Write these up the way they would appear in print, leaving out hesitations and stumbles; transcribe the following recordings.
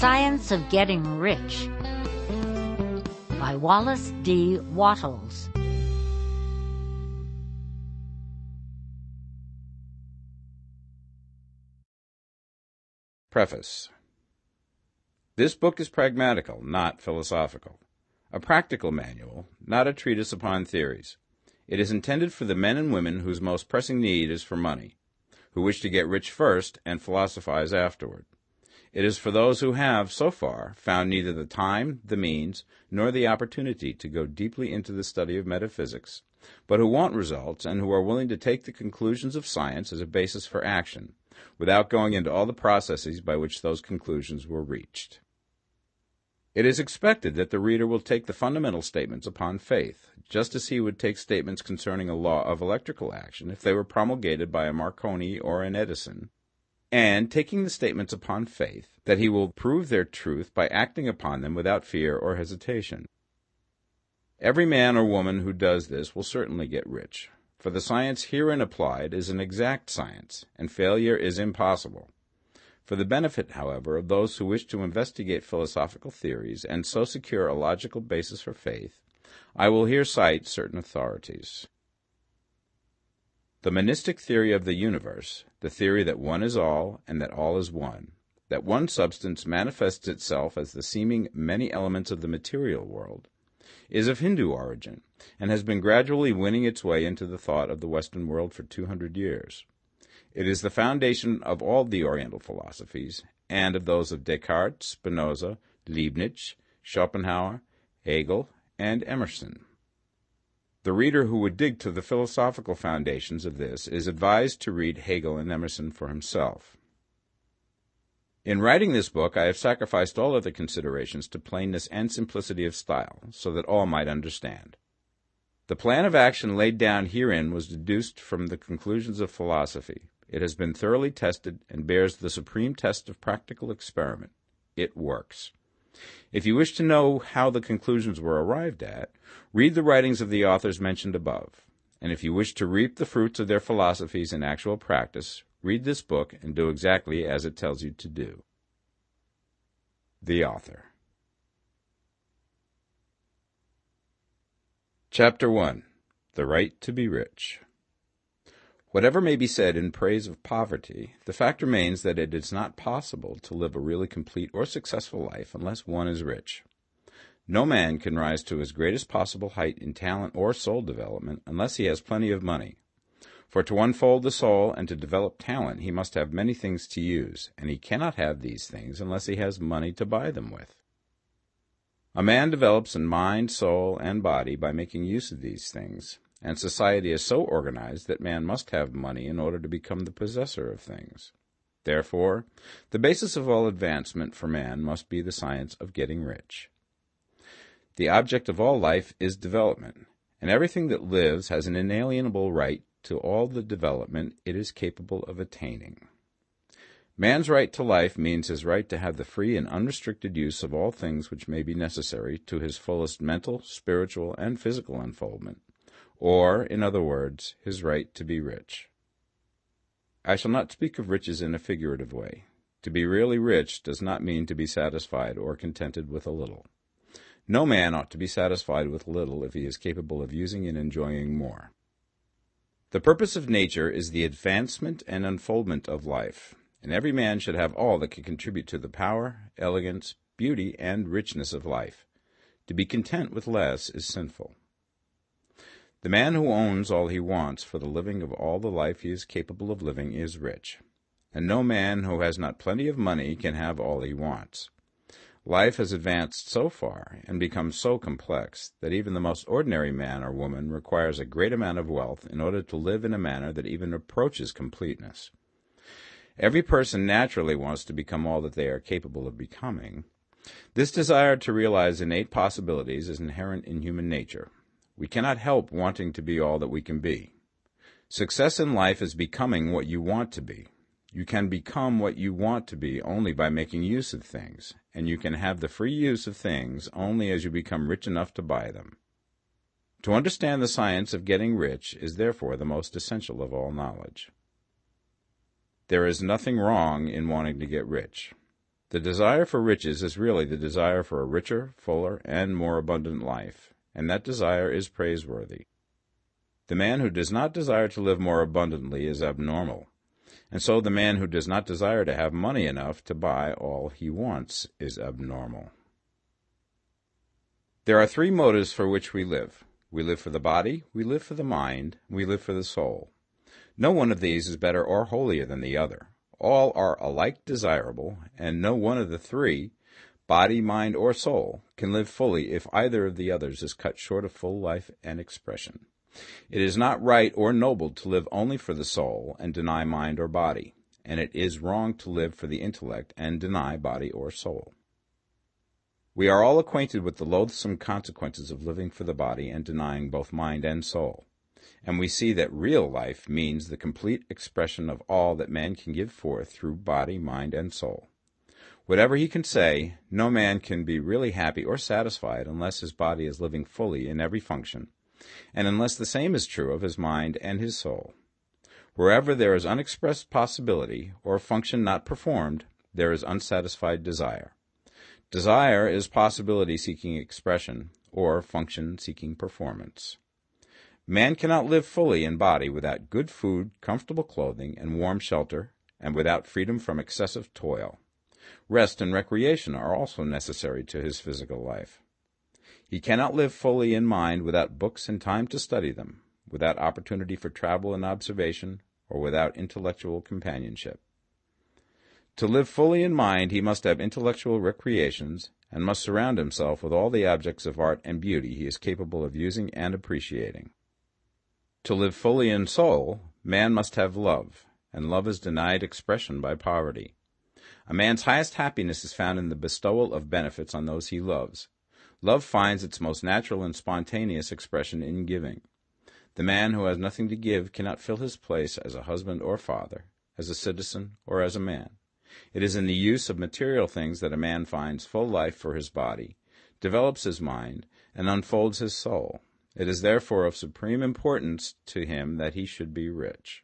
Science of Getting Rich by Wallace Wattles. Preface. This book is pragmatical, not philosophical. A practical manual, not a treatise upon theories. It is intended for the men and women whose most pressing need is for money, who wish to get rich first and philosophize afterward. It is for those who have, so far, found neither the time, the means, nor the opportunity to go deeply into the study of metaphysics, but who want results and who are willing to take the conclusions of science as a basis for action, without going into all the processes by which those conclusions were reached. It is expected that the reader will take the fundamental statements upon faith, just as he would take statements concerning a law of electrical action if they were promulgated by a Marconi or an Edison, and taking the statements upon faith, that he will prove their truth by acting upon them without fear or hesitation. Every man or woman who does this will certainly get rich, for the science herein applied is an exact science, and failure is impossible. For the benefit, however, of those who wish to investigate philosophical theories and so secure a logical basis for faith, I will here cite certain authorities. The monistic theory of the universe, the theory that one is all and that all is one, that one substance manifests itself as the seeming many elements of the material world, is of Hindu origin and has been gradually winning its way into the thought of the Western world for 200 years. It is the foundation of all the Oriental philosophies and of those of Descartes, Spinoza, Leibniz, Schopenhauer, Hegel, and Emerson. The reader who would dig to the philosophical foundations of this is advised to read Hegel and Emerson for himself. In writing this book, I have sacrificed all other considerations to plainness and simplicity of style, so that all might understand. The plan of action laid down herein was deduced from the conclusions of philosophy. It has been thoroughly tested and bears the supreme test of practical experiment. It works. If you wish to know how the conclusions were arrived at, read the writings of the authors mentioned above. And if you wish to reap the fruits of their philosophies in actual practice, read this book and do exactly as it tells you to do. The author. Chapter 1. The Right to be Rich. Whatever may be said in praise of poverty, the fact remains that it is not possible to live a really complete or successful life unless one is rich. No man can rise to his greatest possible height in talent or soul development unless he has plenty of money. For to unfold the soul and to develop talent he must have many things to use, and he cannot have these things unless he has money to buy them with. A man develops in mind, soul, and body by making use of these things, and society is so organized that man must have money in order to become the possessor of things. Therefore, the basis of all advancement for man must be the science of getting rich. The object of all life is development, and everything that lives has an inalienable right to all the development it is capable of attaining. Man's right to life means his right to have the free and unrestricted use of all things which may be necessary to his fullest mental, spiritual, and physical unfoldment, or, in other words, his right to be rich. I shall not speak of riches in a figurative way. To be really rich does not mean to be satisfied or contented with a little. No man ought to be satisfied with little if he is capable of using and enjoying more. The purpose of nature is the advancement and unfoldment of life, and every man should have all that can contribute to the power, elegance, beauty, and richness of life. To be content with less is sinful. The man who owns all he wants for the living of all the life he is capable of living is rich, and no man who has not plenty of money can have all he wants. Life has advanced so far and become so complex that even the most ordinary man or woman requires a great amount of wealth in order to live in a manner that even approaches completeness. Every person naturally wants to become all that they are capable of becoming. This desire to realize innate possibilities is inherent in human nature. We cannot help wanting to be all that we can be. Success in life is becoming what you want to be. You can become what you want to be only by making use of things, and you can have the free use of things only as you become rich enough to buy them. To understand the science of getting rich is therefore the most essential of all knowledge. There is nothing wrong in wanting to get rich. The desire for riches is really the desire for a richer, fuller, and more abundant life, and that desire is praiseworthy. The man who does not desire to live more abundantly is abnormal, and so the man who does not desire to have money enough to buy all he wants is abnormal. There are three motives for which we live. We live for the body, we live for the mind, we live for the soul. No one of these is better or holier than the other. All are alike desirable, and no one of the three, body, mind, or soul, can live fully if either of the others is cut short of full life and expression. It is not right or noble to live only for the soul and deny mind or body, and it is wrong to live for the intellect and deny body or soul. We are all acquainted with the loathsome consequences of living for the body and denying both mind and soul, and we see that real life means the complete expression of all that man can give forth through body, mind, and soul. Whatever he can say, no man can be really happy or satisfied unless his body is living fully in every function, and unless the same is true of his mind and his soul. Wherever there is unexpressed possibility, or function not performed, there is unsatisfied desire. Desire is possibility seeking expression, or function seeking performance. Man cannot live fully in body without good food, comfortable clothing, and warm shelter, and without freedom from excessive toil. Rest and recreation are also necessary to his physical life. He cannot live fully in mind without books and time to study them, without opportunity for travel and observation, or without intellectual companionship. To live fully in mind, he must have intellectual recreations, and must surround himself with all the objects of art and beauty he is capable of using and appreciating. To live fully in soul, man must have love, and love is denied expression by poverty. A man's highest happiness is found in the bestowal of benefits on those he loves. Love finds its most natural and spontaneous expression in giving. The man who has nothing to give cannot fill his place as a husband or father, as a citizen or as a man. It is in the use of material things that a man finds full life for his body, develops his mind, and unfolds his soul. It is therefore of supreme importance to him that he should be rich.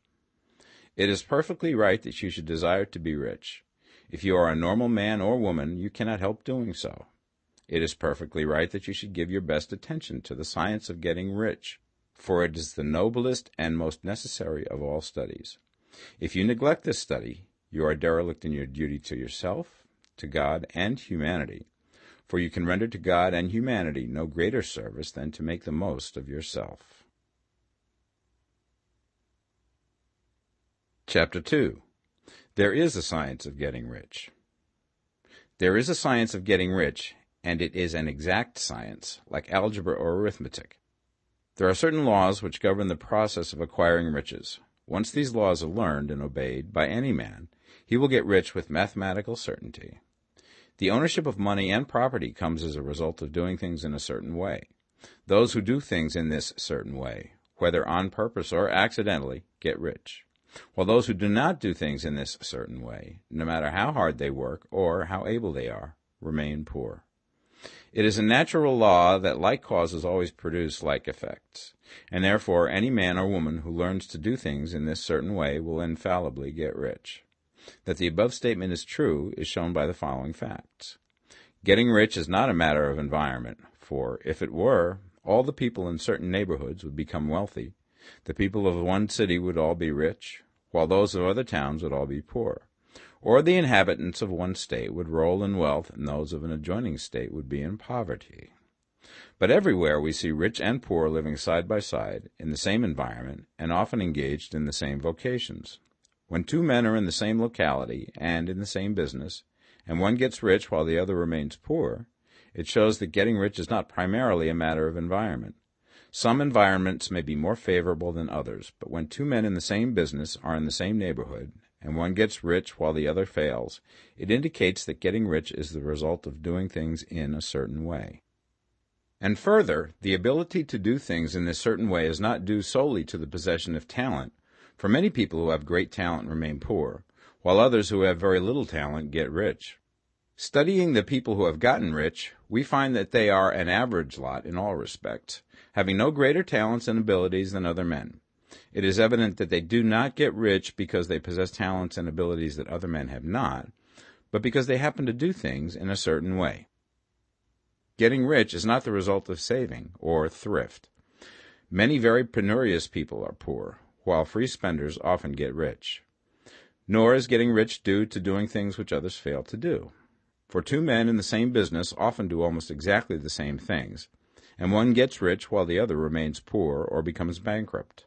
It is perfectly right that you should desire to be rich. If you are a normal man or woman, you cannot help doing so. It is perfectly right that you should give your best attention to the science of getting rich, for it is the noblest and most necessary of all studies. If you neglect this study, you are derelict in your duty to yourself, to God, and humanity, for you can render to God and humanity no greater service than to make the most of yourself. Chapter 2. There is a science of getting rich. There is a science of getting rich, and it is an exact science, like algebra or arithmetic. There are certain laws which govern the process of acquiring riches. Once these laws are learned and obeyed by any man, he will get rich with mathematical certainty. The ownership of money and property comes as a result of doing things in a certain way. Those who do things in this certain way, whether on purpose or accidentally, get rich, while those who do not do things in this certain way, no matter how hard they work or how able they are, remain poor. It is a natural law that like causes always produce like effects, and therefore any man or woman who learns to do things in this certain way will infallibly get rich. That the above statement is true is shown by the following facts. Getting rich is not a matter of environment, for if it were, all the people in certain neighborhoods would become wealthy. The people of one city would all be rich, while those of other towns would all be poor. Or the inhabitants of one state would roll in wealth, and those of an adjoining state would be in poverty. But everywhere we see rich and poor living side by side, in the same environment, and often engaged in the same vocations. When two men are in the same locality and in the same business, and one gets rich while the other remains poor, it shows that getting rich is not primarily a matter of environment. Some environments may be more favorable than others, but when two men in the same business are in the same neighborhood, and one gets rich while the other fails, it indicates that getting rich is the result of doing things in a certain way. And further, the ability to do things in this certain way is not due solely to the possession of talent, for many people who have great talent remain poor, while others who have very little talent get rich. Studying the people who have gotten rich, we find that they are an average lot in all respects, having no greater talents and abilities than other men. It is evident that they do not get rich because they possess talents and abilities that other men have not, but because they happen to do things in a certain way. Getting rich is not the result of saving or thrift. Many very penurious people are poor, while free spenders often get rich. Nor is getting rich due to doing things which others fail to do. For two men in the same business often do almost exactly the same things, and one gets rich while the other remains poor or becomes bankrupt.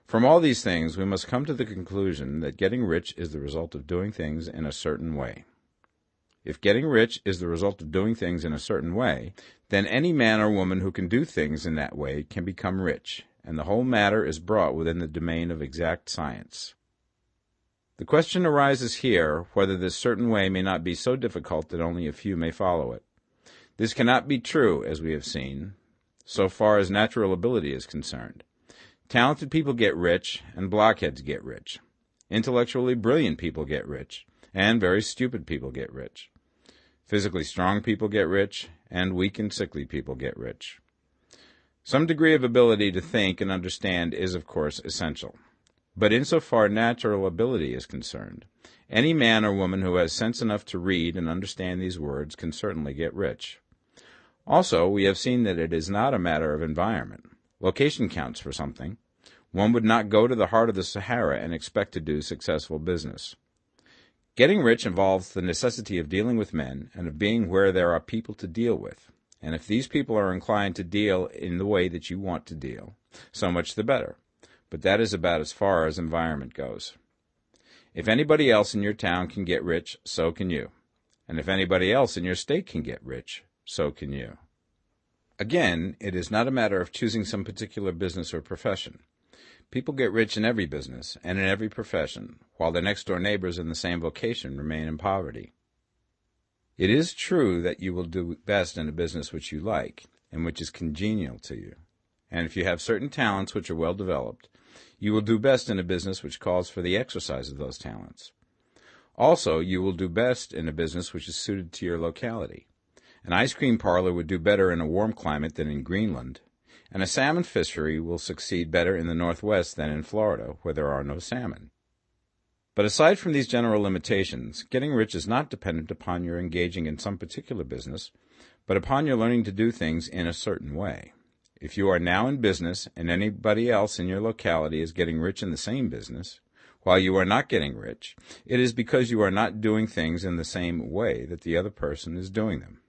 From all these things, we must come to the conclusion that getting rich is the result of doing things in a certain way. If getting rich is the result of doing things in a certain way, then any man or woman who can do things in that way can become rich, and the whole matter is brought within the domain of exact science. The question arises here whether this certain way may not be so difficult that only a few may follow it. This cannot be true, as we have seen, so far as natural ability is concerned. Talented people get rich, and blockheads get rich. Intellectually brilliant people get rich, and very stupid people get rich. Physically strong people get rich, and weak and sickly people get rich. Some degree of ability to think and understand is, of course, essential. But insofar natural ability is concerned, any man or woman who has sense enough to read and understand these words can certainly get rich. Also, we have seen that it is not a matter of environment. Location counts for something. One would not go to the heart of the Sahara and expect to do successful business. Getting rich involves the necessity of dealing with men and of being where there are people to deal with. And if these people are inclined to deal in the way that you want to deal, so much the better. But that is about as far as environment goes. If anybody else in your town can get rich, so can you. And if anybody else in your state can get rich, so can you. Again, it is not a matter of choosing some particular business or profession. People get rich in every business and in every profession, while their next-door neighbors in the same vocation remain in poverty. It is true that you will do best in a business which you like and which is congenial to you. And if you have certain talents which are well developed, you will do best in a business which calls for the exercise of those talents. Also, you will do best in a business which is suited to your locality. An ice cream parlor would do better in a warm climate than in Greenland, and a salmon fishery will succeed better in the Northwest than in Florida, where there are no salmon. But aside from these general limitations, getting rich is not dependent upon your engaging in some particular business, but upon your learning to do things in a certain way. If you are now in business and anybody else in your locality is getting rich in the same business, while you are not getting rich, it is because you are not doing things in the same way that the other person is doing them.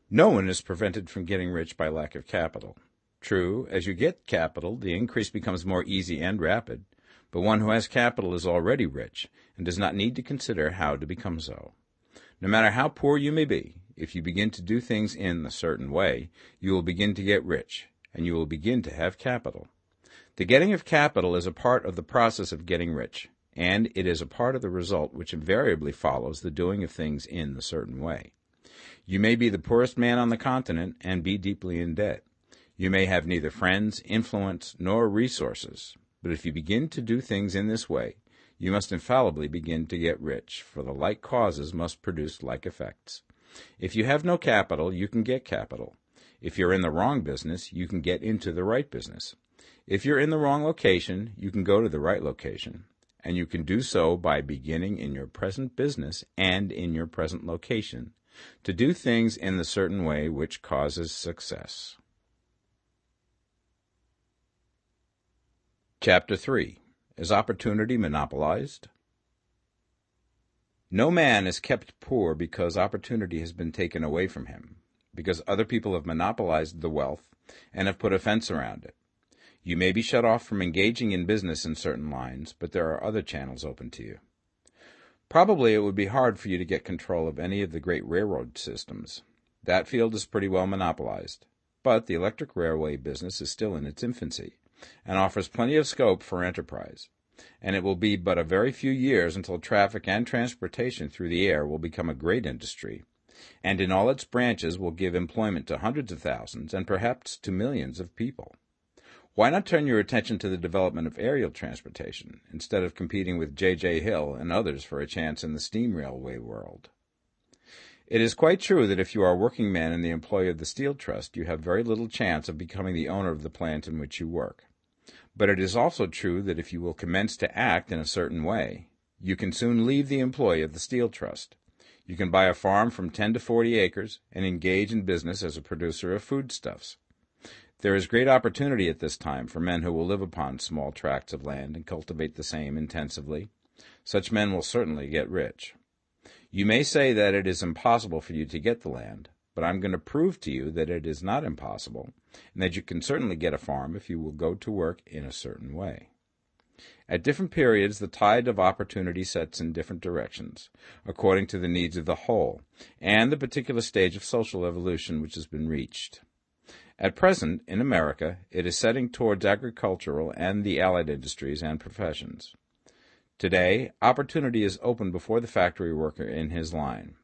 No one is prevented from getting rich by lack of capital. True, as you get capital, the increase becomes more easy and rapid, but one who has capital is already rich and does not need to consider how to become so. No matter how poor you may be, if you begin to do things in a certain way, you will begin to get rich, and you will begin to have capital. The getting of capital is a part of the process of getting rich, and it is a part of the result which invariably follows the doing of things in a certain way. You may be the poorest man on the continent and be deeply in debt. You may have neither friends, influence, nor resources, but if you begin to do things in this way, you must infallibly begin to get rich, for the like causes must produce like effects. If you have no capital, you can get capital. If you're in the wrong business, you can get into the right business. If you're in the wrong location, you can go to the right location, and you can do so by beginning in your present business and in your present location to do things in the certain way which causes success. Chapter 3. Is opportunity monopolized? No man is kept poor because opportunity has been taken away from him, because other people have monopolized the wealth and have put a fence around it. You may be shut off from engaging in business in certain lines, but there are other channels open to you. Probably it would be hard for you to get control of any of the great railroad systems. That field is pretty well monopolized, but the electric railway business is still in its infancy and offers plenty of scope for enterprise. And it will be but a very few years until traffic and transportation through the air will become a great industry, and in all its branches will give employment to hundreds of thousands and perhaps to millions of people. Why not turn your attention to the development of aerial transportation, instead of competing with J.J. Hill and others for a chance in the steam railway world? It is quite true that if you are a working man in the employ of the Steel Trust, you have very little chance of becoming the owner of the plant in which you work. But it is also true that if you will commence to act in a certain way, You can soon leave the employ of the Steel Trust. You can buy a farm from 10 to 40 acres and engage in business as a producer of foodstuffs. There is great opportunity at this time for men who will live upon small tracts of land and cultivate the same intensively. Such men will certainly get rich. You may say that it is impossible for you to get the land, but I'm going to prove to you that it is not impossible, and that you can certainly get a farm if you will go to work in a certain way. At different periods, the tide of opportunity sets in different directions, according to the needs of the whole, and the particular stage of social evolution which has been reached. At present, in America, it is setting towards agricultural and the allied industries and professions. Today, opportunity is open before the factory worker in his line.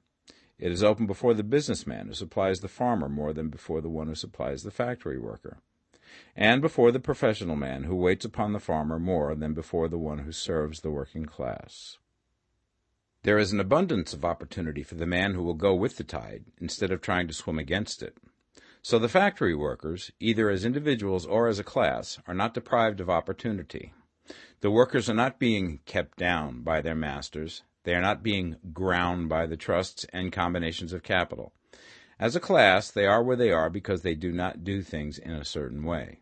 It is open before the businessman who supplies the farmer more than before the one who supplies the factory worker, and before the professional man who waits upon the farmer more than before the one who serves the working class. There is an abundance of opportunity for the man who will go with the tide instead of trying to swim against it. So the factory workers, either as individuals or as a class, are not deprived of opportunity. The workers are not being kept down by their masters. They are not being ground by the trusts and combinations of capital. As a class, they are where they are because they do not do things in a certain way.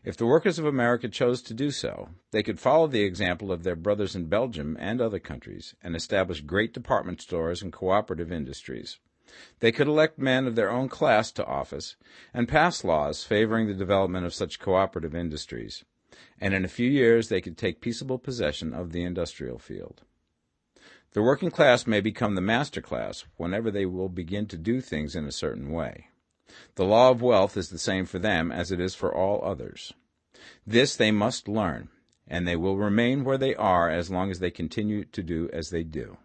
If the workers of America chose to do so, they could follow the example of their brothers in Belgium and other countries and establish great department stores and cooperative industries. They could elect men of their own class to office and pass laws favoring the development of such cooperative industries, and in a few years they could take peaceable possession of the industrial field. The working class may become the master class whenever they will begin to do things in a certain way. The law of wealth is the same for them as it is for all others. This they must learn, and they will remain where they are as long as they continue to do as they do.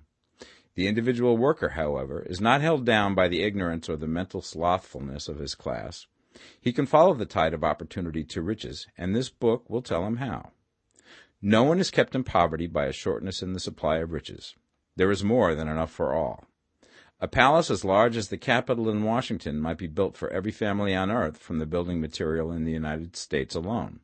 The individual worker, however, is not held down by the ignorance or the mental slothfulness of his class. He can follow the tide of opportunity to riches, and this book will tell him how. No one is kept in poverty by a shortness in the supply of riches. There is more than enough for all. A palace as large as the Capitol in Washington might be built for every family on earth from the building material in the United States alone,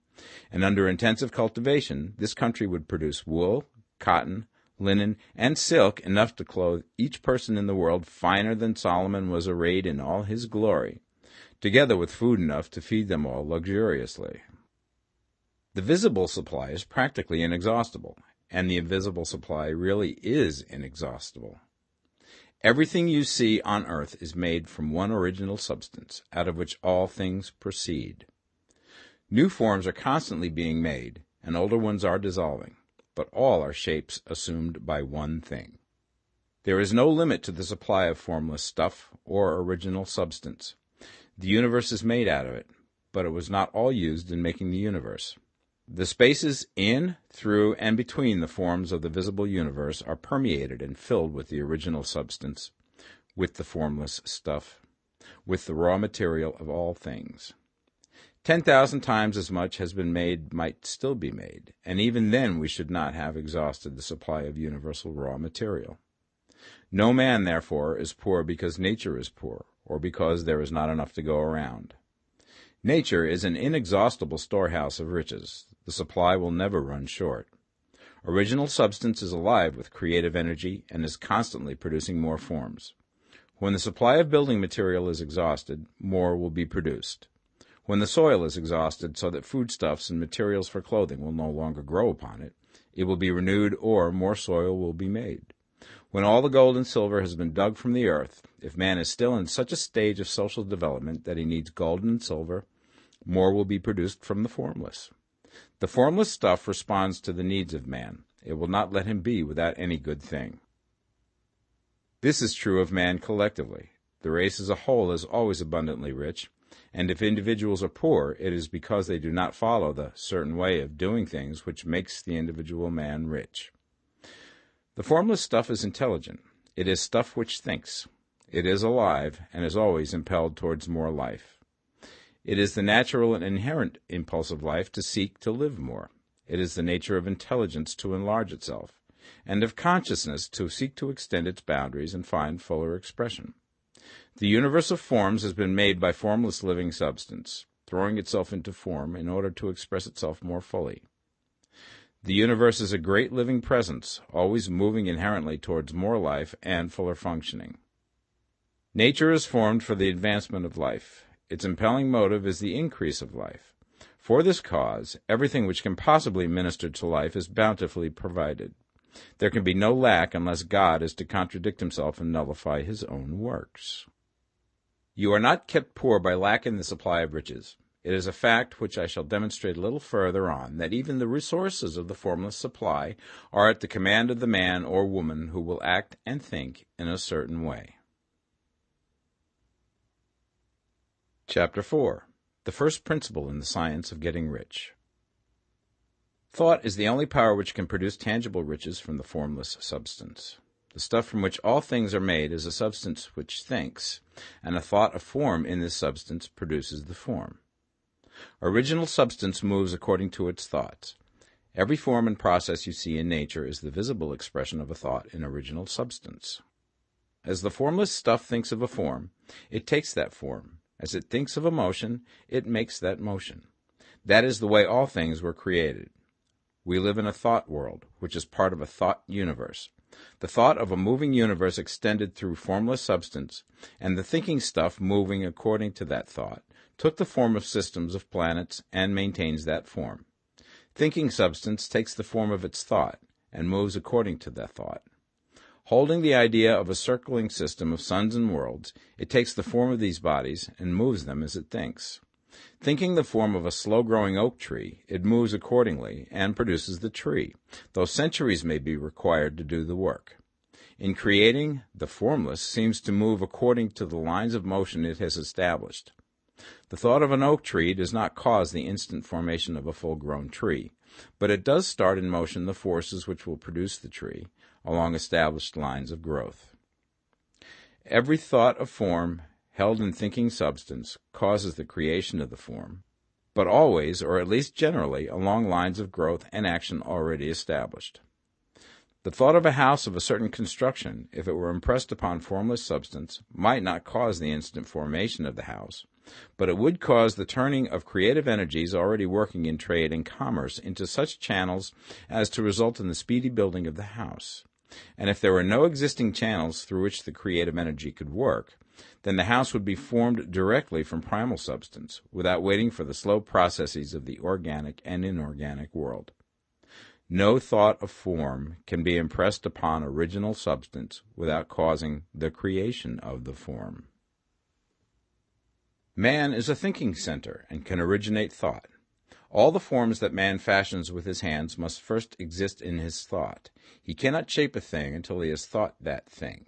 and under intensive cultivation, this country would produce wool, cotton, linen, and silk enough to clothe each person in the world finer than Solomon was arrayed in all his glory, together with food enough to feed them all luxuriously. The visible supply is practically inexhaustible, and the invisible supply really is inexhaustible. Everything you see on earth is made from one original substance, out of which all things proceed. New forms are constantly being made, and older ones are dissolving, but all are shapes assumed by one thing. There is no limit to the supply of formless stuff or original substance. The universe is made out of it, but it was not all used in making the universe. The spaces in, through, and between the forms of the visible universe are permeated and filled with the original substance, with the formless stuff, with the raw material of all things. 10,000 times as much has been made might still be made, and even then we should not have exhausted the supply of universal raw material. No man, therefore, is poor because nature is poor, or because there is not enough to go around. Nature is an inexhaustible storehouse of riches. The supply will never run short. Original substance is alive with creative energy and is constantly producing more forms. When the supply of building material is exhausted, more will be produced. When the soil is exhausted so that foodstuffs and materials for clothing will no longer grow upon it, it will be renewed or more soil will be made. When all the gold and silver has been dug from the earth, if man is still in such a stage of social development that he needs gold and silver, more will be produced from the formless. The formless stuff responds to the needs of man. It will not let him be without any good thing. This is true of man collectively. The race as a whole is always abundantly rich, and if individuals are poor, it is because they do not follow the certain way of doing things which makes the individual man rich. The formless stuff is intelligent. It is stuff which thinks. It is alive, and is always impelled towards more life. It is the natural and inherent impulse of life to seek to live more. It is the nature of intelligence to enlarge itself, and of consciousness to seek to extend its boundaries and find fuller expression. The universe of forms has been made by formless living substance, throwing itself into form in order to express itself more fully. The universe is a great living presence, always moving inherently towards more life and fuller functioning. Nature is formed for the advancement of life. Its impelling motive is the increase of life. For this cause, everything which can possibly minister to life is bountifully provided. There can be no lack unless God is to contradict himself and nullify his own works. You are not kept poor by lack in the supply of riches. It is a fact which I shall demonstrate a little further on, that even the resources of the formless supply are at the command of the man or woman who will act and think in a certain way. Chapter 4. The first principle in the science of getting rich. Thought is the only power which can produce tangible riches from the formless substance. The stuff from which all things are made is a substance which thinks, and a thought of form in this substance produces the form. Original substance moves according to its thoughts. Every form and process you see in nature is the visible expression of a thought in original substance. As the formless stuff thinks of a form, it takes that form. As it thinks of a motion, it makes that motion. That is the way all things were created. We live in a thought world, which is part of a thought universe. The thought of a moving universe extended through formless substance, and the thinking stuff moving according to that thought, took the form of systems of planets and maintains that form. Thinking substance takes the form of its thought and moves according to that thought. Holding the idea of a circling system of suns and worlds, it takes the form of these bodies and moves them as it thinks. Thinking the form of a slow-growing oak tree, it moves accordingly and produces the tree, though centuries may be required to do the work. In creating, the formless seems to move according to the lines of motion it has established. The thought of an oak tree does not cause the instant formation of a full-grown tree, but it does start in motion the forces which will produce the tree, along established lines of growth. Every thought of form held in thinking substance causes the creation of the form, but always, or at least generally, along lines of growth and action already established. The thought of a house of a certain construction, if it were impressed upon formless substance, might not cause the instant formation of the house, but it would cause the turning of creative energies already working in trade and commerce into such channels as to result in the speedy building of the house. And if there were no existing channels through which the creative energy could work, then the house would be formed directly from primal substance, without waiting for the slow processes of the organic and inorganic world. No thought of form can be impressed upon original substance without causing the creation of the form. Man is a thinking center and can originate thought. All the forms that man fashions with his hands must first exist in his thought. He cannot shape a thing until he has thought that thing.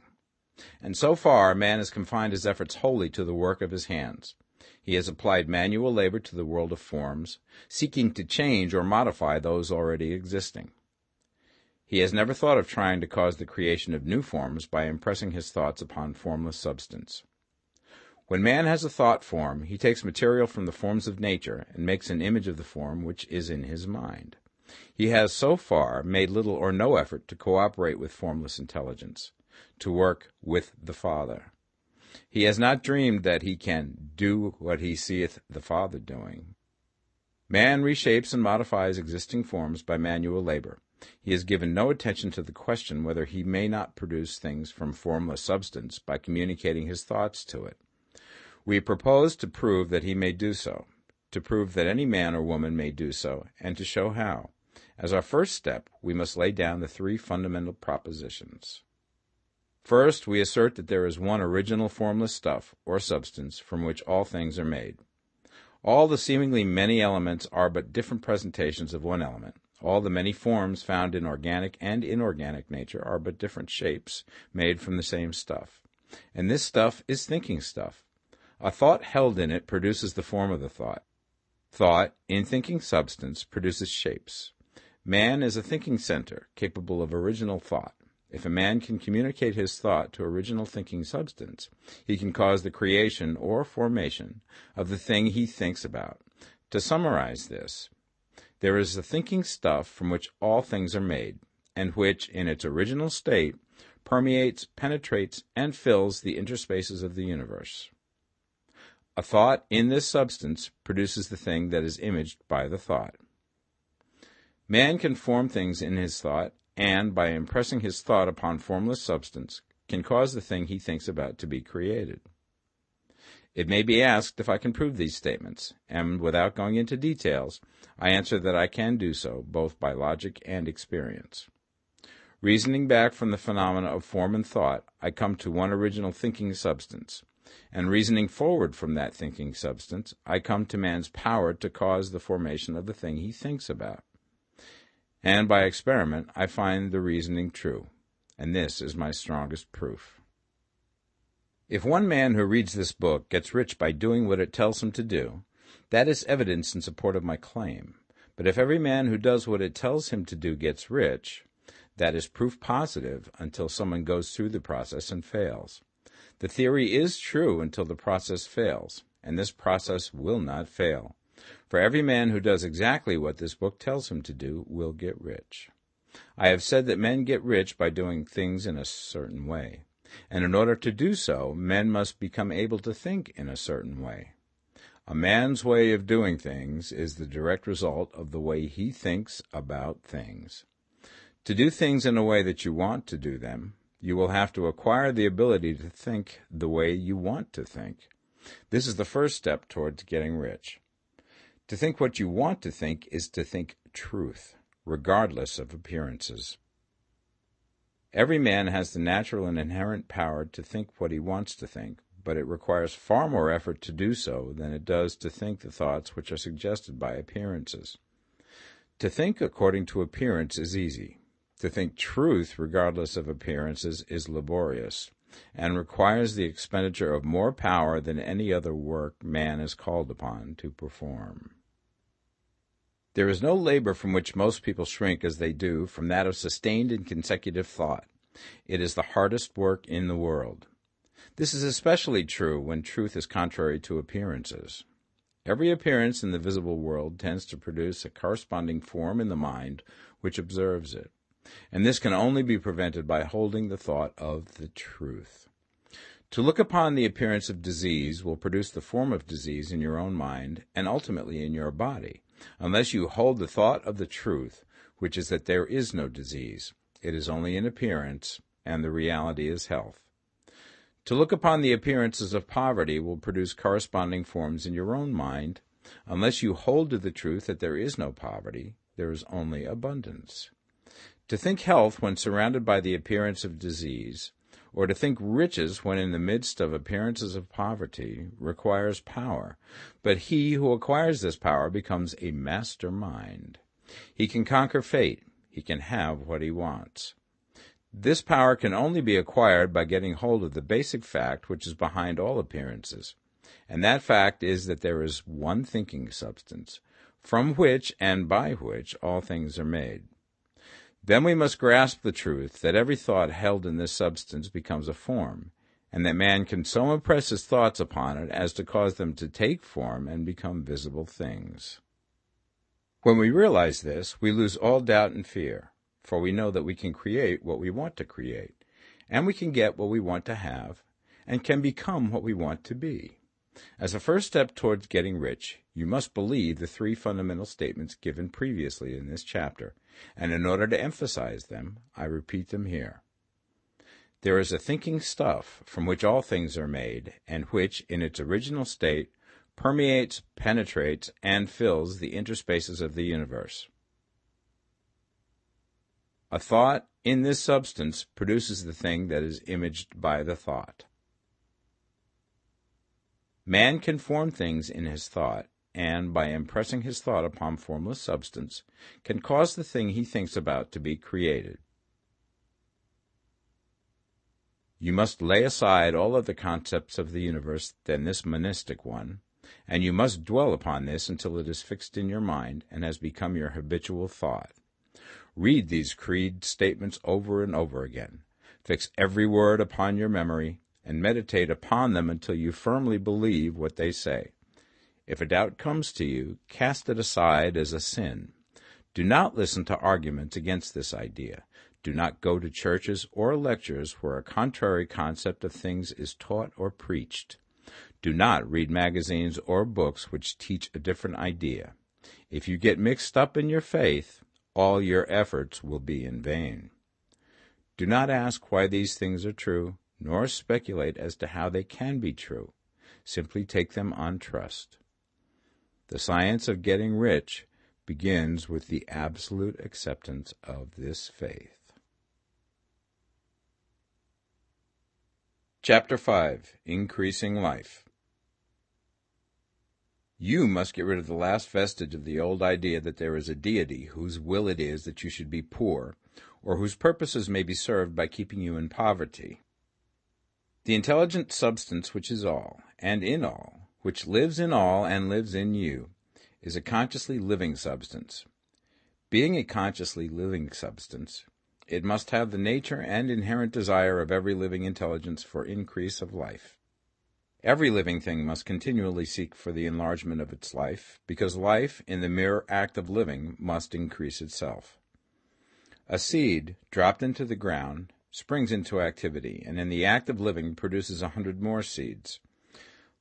And so far, man has confined his efforts wholly to the work of his hands. He has applied manual labor to the world of forms, seeking to change or modify those already existing. He has never thought of trying to cause the creation of new forms by impressing his thoughts upon formless substance. When man has a thought form, he takes material from the forms of nature and makes an image of the form which is in his mind. He has so far made little or no effort to cooperate with formless intelligence, to work with the Father. He has not dreamed that he can do what he seeth the Father doing. Man reshapes and modifies existing forms by manual labor. He has given no attention to the question whether he may not produce things from formless substance by communicating his thoughts to it. We propose to prove that he may do so, to prove that any man or woman may do so, and to show how. As our first step, we must lay down the three fundamental propositions. First, we assert that there is one original formless stuff, or substance, from which all things are made. All the seemingly many elements are but different presentations of one element. All the many forms found in organic and inorganic nature are but different shapes made from the same stuff. And this stuff is thinking stuff. A thought held in it produces the form of the thought. Thought, in thinking substance, produces shapes. Man is a thinking center, capable of original thought. If a man can communicate his thought to original thinking substance, he can cause the creation or formation of the thing he thinks about. To summarize this, there is the thinking stuff from which all things are made, and which, in its original state, permeates, penetrates, and fills the interspaces of the universe. A thought in this substance produces the thing that is imaged by the thought. Man can form things in his thought, and by impressing his thought upon formless substance, can cause the thing he thinks about to be created. It may be asked if I can prove these statements, and without going into details, I answer that I can do so, both by logic and experience. Reasoning back from the phenomena of form and thought, I come to one original thinking substance, and reasoning forward from that thinking substance, I come to man's power to cause the formation of the thing he thinks about. And by experiment, I find the reasoning true, and this is my strongest proof. If one man who reads this book gets rich by doing what it tells him to do, that is evidence in support of my claim. But if every man who does what it tells him to do gets rich, that is proof positive until someone goes through the process and fails. The theory is true until the process fails, and this process will not fail. For every man who does exactly what this book tells him to do will get rich. I have said that men get rich by doing things in a certain way, and in order to do so, men must become able to think in a certain way. A man's way of doing things is the direct result of the way he thinks about things. To do things in a way that you want to do them, you will have to acquire the ability to think the way you want to think. This is the first step towards getting rich. To think what you want to think is to think truth, regardless of appearances. Every man has the natural and inherent power to think what he wants to think, but it requires far more effort to do so than it does to think the thoughts which are suggested by appearances. To think according to appearance is easy. To think truth regardless of appearances is laborious, and requires the expenditure of more power than any other work man is called upon to perform. There is no labor from which most people shrink as they do from that of sustained and consecutive thought. It is the hardest work in the world. This is especially true when truth is contrary to appearances. Every appearance in the visible world tends to produce a corresponding form in the mind which observes it, and this can only be prevented by holding the thought of the truth. To look upon the appearance of disease will produce the form of disease in your own mind and ultimately in your body, unless you hold the thought of the truth, which is that there is no disease. It is only an appearance, and the reality is health. To look upon the appearances of poverty will produce corresponding forms in your own mind, unless you hold to the truth that there is no poverty, there is only abundance. To think health when surrounded by the appearance of disease, or to think riches when in the midst of appearances of poverty, requires power, but he who acquires this power becomes a master mind. He can conquer fate. He can have what he wants. This power can only be acquired by getting hold of the basic fact which is behind all appearances, and that fact is that there is one thinking substance, from which and by which all things are made. Then we must grasp the truth that every thought held in this substance becomes a form, and that man can so impress his thoughts upon it as to cause them to take form and become visible things. When we realize this, we lose all doubt and fear, for we know that we can create what we want to create, and we can get what we want to have, and can become what we want to be. As a first step towards getting rich, you must believe the three fundamental statements given previously in this chapter, and in order to emphasize them, I repeat them here. There is a thinking stuff from which all things are made, and which, in its original state, permeates, penetrates, and fills the interspaces of the universe. A thought in this substance produces the thing that is imaged by the thought. Man can form things in his thought, and, by impressing his thought upon formless substance, can cause the thing he thinks about to be created. You must lay aside all other concepts of the universe than this monistic one, and you must dwell upon this until it is fixed in your mind and has become your habitual thought. Read these creed statements over and over again. Fix every word upon your memory, and meditate upon them until you firmly believe what they say. If a doubt comes to you, cast it aside as a sin. Do not listen to arguments against this idea. Do not go to churches or lectures where a contrary concept of things is taught or preached. Do not read magazines or books which teach a different idea. If you get mixed up in your faith, all your efforts will be in vain. Do not ask why these things are true, nor speculate as to how they can be true. Simply take them on trust. The science of getting rich begins with the absolute acceptance of this faith. Chapter 5. Increasing Life. You must get rid of the last vestige of the old idea that there is a deity whose will it is that you should be poor, or whose purposes may be served by keeping you in poverty. The intelligent substance which is all, and in all, which lives in all and lives in you, is a consciously living substance. Being a consciously living substance, it must have the nature and inherent desire of every living intelligence for increase of life. Every living thing must continually seek for the enlargement of its life, because life, in the mere act of living, must increase itself. A seed, dropped into the ground, springs into activity, and in the act of living produces 100 more seeds.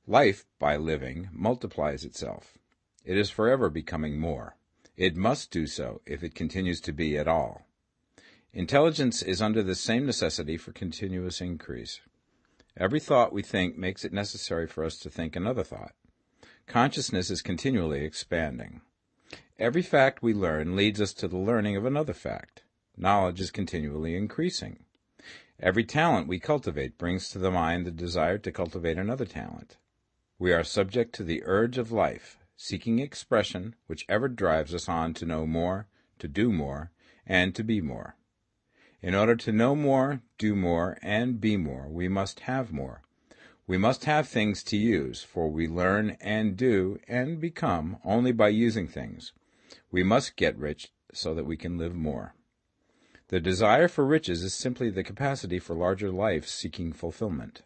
Life, by living, multiplies itself. It is forever becoming more. It must do so if it continues to be at all. Intelligence is under the same necessity for continuous increase. Every thought we think makes it necessary for us to think another thought. Consciousness is continually expanding. Every fact we learn leads us to the learning of another fact. Knowledge is continually increasing. Every talent we cultivate brings to the mind the desire to cultivate another talent. We are subject to the urge of life, seeking expression, which ever drives us on to know more, to do more, and to be more. In order to know more, do more, and be more, we must have more. We must have things to use, for we learn and do and become only by using things. We must get rich so that we can live more. The desire for riches is simply the capacity for larger life seeking fulfillment.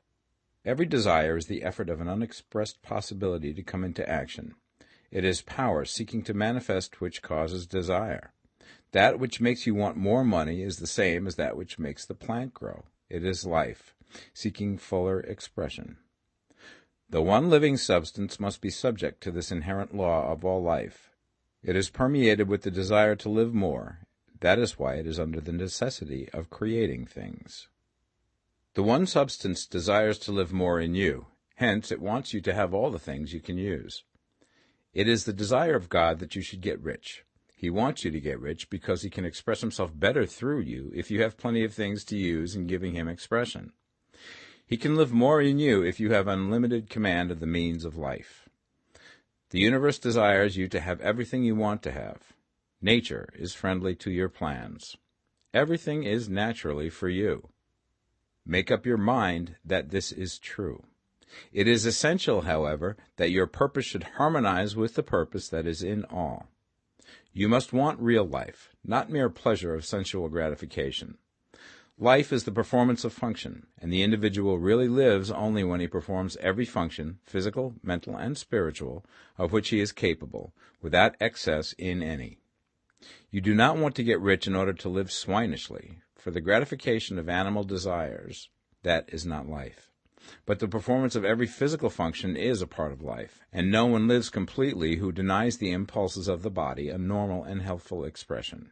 Every desire is the effort of an unexpressed possibility to come into action. It is power seeking to manifest which causes desire. That which makes you want more money is the same as that which makes the plant grow. It is life, seeking fuller expression. The one living substance must be subject to this inherent law of all life. It is permeated with the desire to live more. That is why it is under the necessity of creating things. The one substance desires to live more in you. Hence, it wants you to have all the things you can use. It is the desire of God that you should get rich. He wants you to get rich because he can express himself better through you if you have plenty of things to use in giving him expression. He can live more in you if you have unlimited command of the means of life. The universe desires you to have everything you want to have. Nature is friendly to your plans. Everything is naturally for you. Make up your mind that this is true. It is essential, however, that your purpose should harmonize with the purpose that is in all. You must want real life, not mere pleasure of sensual gratification. Life is the performance of function, and the individual really lives only when he performs every function, physical, mental, and spiritual, of which he is capable, without excess in any. You do not want to get rich in order to live swinishly, for the gratification of animal desires. That is not life. But the performance of every physical function is a part of life, and no one lives completely who denies the impulses of the body a normal and healthful expression.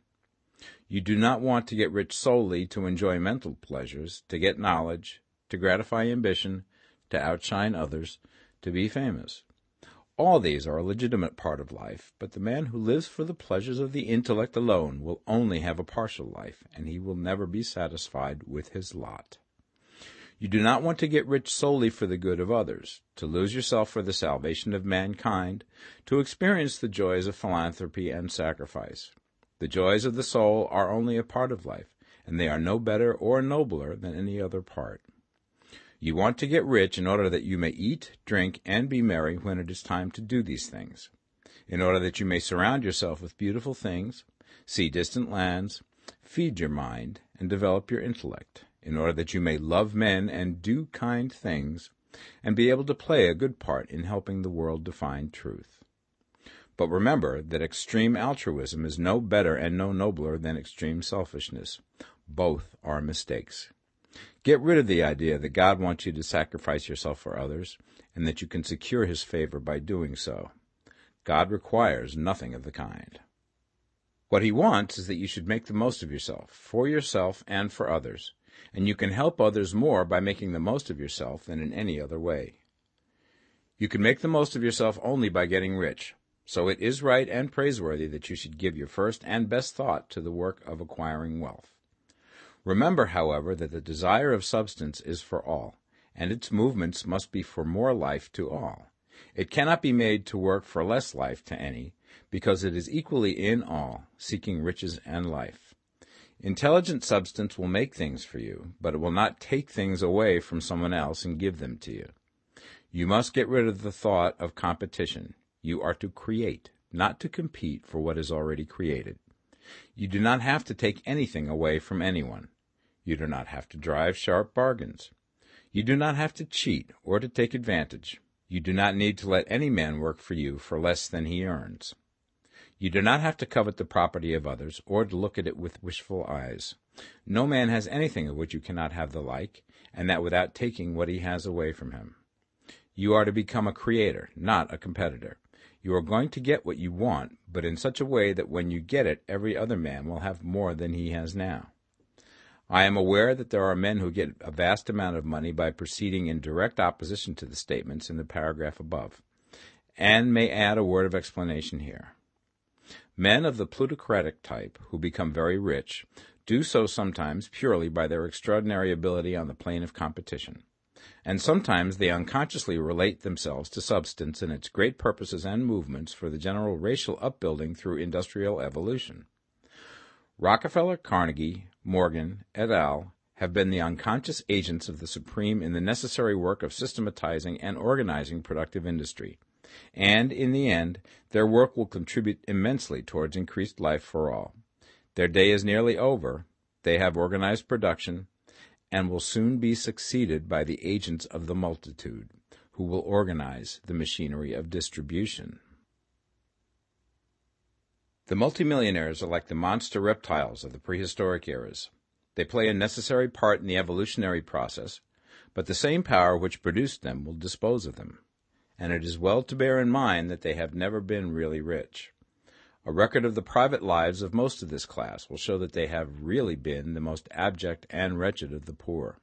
You do not want to get rich solely to enjoy mental pleasures, to get knowledge, to gratify ambition, to outshine others, to be famous. All these are a legitimate part of life, but the man who lives for the pleasures of the intellect alone will only have a partial life, and he will never be satisfied with his lot. You do not want to get rich solely for the good of others, to lose yourself for the salvation of mankind, to experience the joys of philanthropy and sacrifice. The joys of the soul are only a part of life, and they are no better or nobler than any other part. You want to get rich in order that you may eat, drink, and be merry when it is time to do these things, in order that you may surround yourself with beautiful things, see distant lands, feed your mind, and develop your intellect, in order that you may love men and do kind things, and be able to play a good part in helping the world to find truth. But remember that extreme altruism is no better and no nobler than extreme selfishness. Both are mistakes. Get rid of the idea that God wants you to sacrifice yourself for others, and that you can secure his favor by doing so. God requires nothing of the kind. What he wants is that you should make the most of yourself, for yourself and for others, and you can help others more by making the most of yourself than in any other way. You can make the most of yourself only by getting rich, so it is right and praiseworthy that you should give your first and best thought to the work of acquiring wealth. Remember, however, that the desire of substance is for all, and its movements must be for more life to all. It cannot be made to work for less life to any, because it is equally in all, seeking riches and life. Intelligent substance will make things for you, but it will not take things away from someone else and give them to you. You must get rid of the thought of competition. You are to create, not to compete for what is already created. You do not have to take anything away from anyone. You do not have to drive sharp bargains. You do not have to cheat or to take advantage. You do not need to let any man work for you for less than he earns. You do not have to covet the property of others or to look at it with wishful eyes. No man has anything of which you cannot have the like, and that without taking what he has away from him. You are to become a creator, not a competitor. You are going to get what you want, but in such a way that when you get it, every other man will have more than he has now. I am aware that there are men who get a vast amount of money by proceeding in direct opposition to the statements in the paragraph above, and may add a word of explanation here. Men of the plutocratic type, who become very rich, do so sometimes purely by their extraordinary ability on the plane of competition, and sometimes they unconsciously relate themselves to substance and its great purposes and movements for the general racial upbuilding through industrial evolution. Rockefeller, Carnegie, Morgan, et al. Have been the unconscious agents of the supreme in the necessary work of systematizing and organizing productive industry, and, in the end, their work will contribute immensely towards increased life for all. Their day is nearly over. They have organized production, and will soon be succeeded by the agents of the multitude, who will organize the machinery of distribution. The multimillionaires are like the monster reptiles of the prehistoric eras. They play a necessary part in the evolutionary process, but the same power which produced them will dispose of them, and it is well to bear in mind that they have never been really rich. A record of the private lives of most of this class will show that they have really been the most abject and wretched of the poor.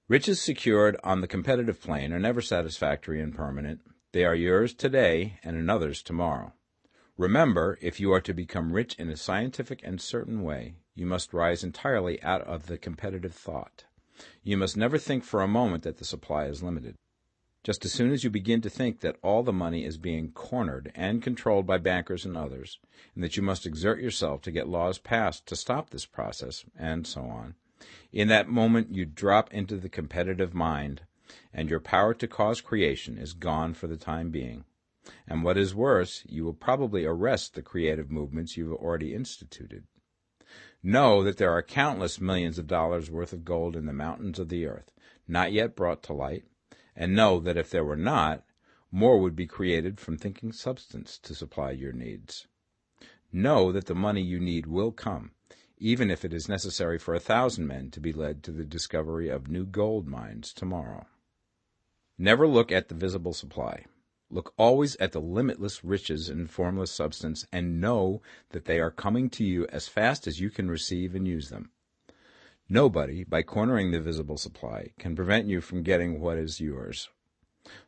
Riches secured on the competitive plane are never satisfactory and permanent. They are yours today and another's tomorrow. Remember, if you are to become rich in a scientific and certain way, you must rise entirely out of the competitive thought. You must never think for a moment that the supply is limited. Just as soon as you begin to think that all the money is being cornered and controlled by bankers and others, and that you must exert yourself to get laws passed to stop this process, and so on, in that moment you drop into the competitive mind, and your power to cause creation is gone for the time being. And what is worse, you will probably arrest the creative movements you have already instituted. Know that there are countless millions of dollars worth of gold in the mountains of the earth, not yet brought to light, and know that if there were not, more would be created from thinking substance to supply your needs. Know that the money you need will come, even if it is necessary for 1,000 men to be led to the discovery of new gold mines tomorrow. Never look at the visible supply. Look always at the limitless riches in formless substance, and know that they are coming to you as fast as you can receive and use them. Nobody, by cornering the visible supply, can prevent you from getting what is yours.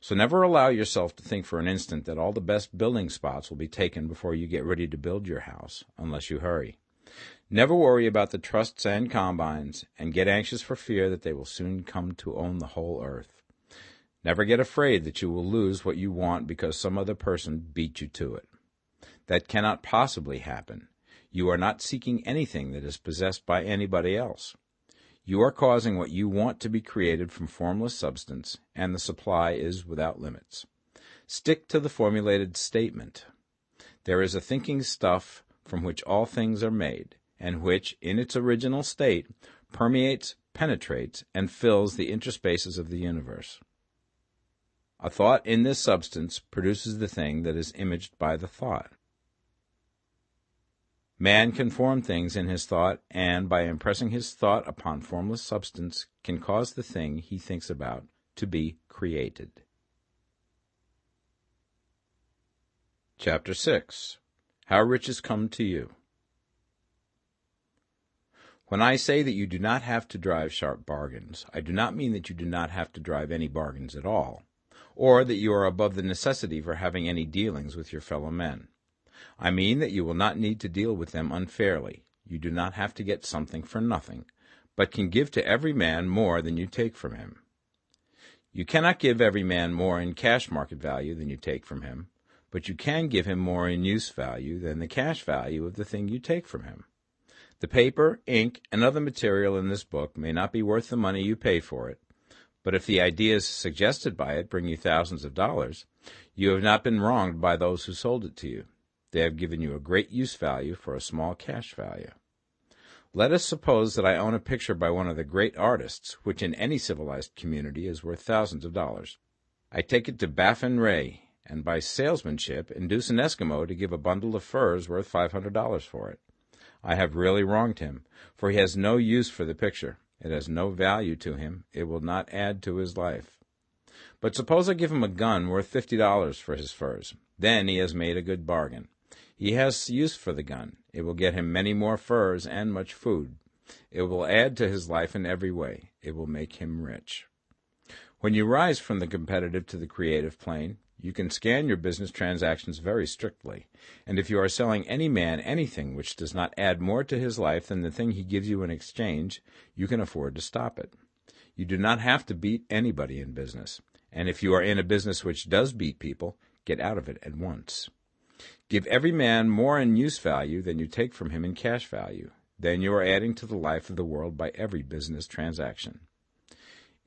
So never allow yourself to think for an instant that all the best building spots will be taken before you get ready to build your house, unless you hurry. Never worry about the trusts and combines, and get anxious for fear that they will soon come to own the whole earth. Never get afraid that you will lose what you want because some other person beat you to it. That cannot possibly happen. You are not seeking anything that is possessed by anybody else. You are causing what you want to be created from formless substance, and the supply is without limits. Stick to the formulated statement. There is a thinking stuff from which all things are made, and which, in its original state, permeates, penetrates, and fills the interspaces of the universe. A thought in this substance produces the thing that is imaged by the thought. Man can form things in his thought, and by impressing his thought upon formless substance, can cause the thing he thinks about to be created. Chapter 6. How riches come to you. When I say that you do not have to drive sharp bargains, I do not mean that you do not have to drive any bargains at all, or that you are above the necessity for having any dealings with your fellow men. I mean that you will not need to deal with them unfairly. You do not have to get something for nothing, but can give to every man more than you take from him. You cannot give every man more in cash market value than you take from him, but you can give him more in use value than the cash value of the thing you take from him. The paper, ink, and other material in this book may not be worth the money you pay for it, but if the ideas suggested by it bring you thousands of dollars, you have not been wronged by those who sold it to you. They have given you a great use value for a small cash value. Let us suppose that I own a picture by one of the great artists, which in any civilized community is worth thousands of dollars. I take it to Baffin Ray, and by salesmanship induce an Eskimo to give a bundle of furs worth $500 for it. I have really wronged him, for he has no use for the picture. It has no value to him. It will not add to his life. But suppose I give him a gun worth $50 for his furs. Then he has made a good bargain. He has use for the gun. It will get him many more furs and much food. It will add to his life in every way. It will make him rich. When you rise from the competitive to the creative plane, you can scan your business transactions very strictly, and if you are selling any man anything which does not add more to his life than the thing he gives you in exchange, you can afford to stop it. You do not have to beat anybody in business, and if you are in a business which does beat people, get out of it at once. Give every man more in use value than you take from him in cash value. Then you are adding to the life of the world by every business transaction.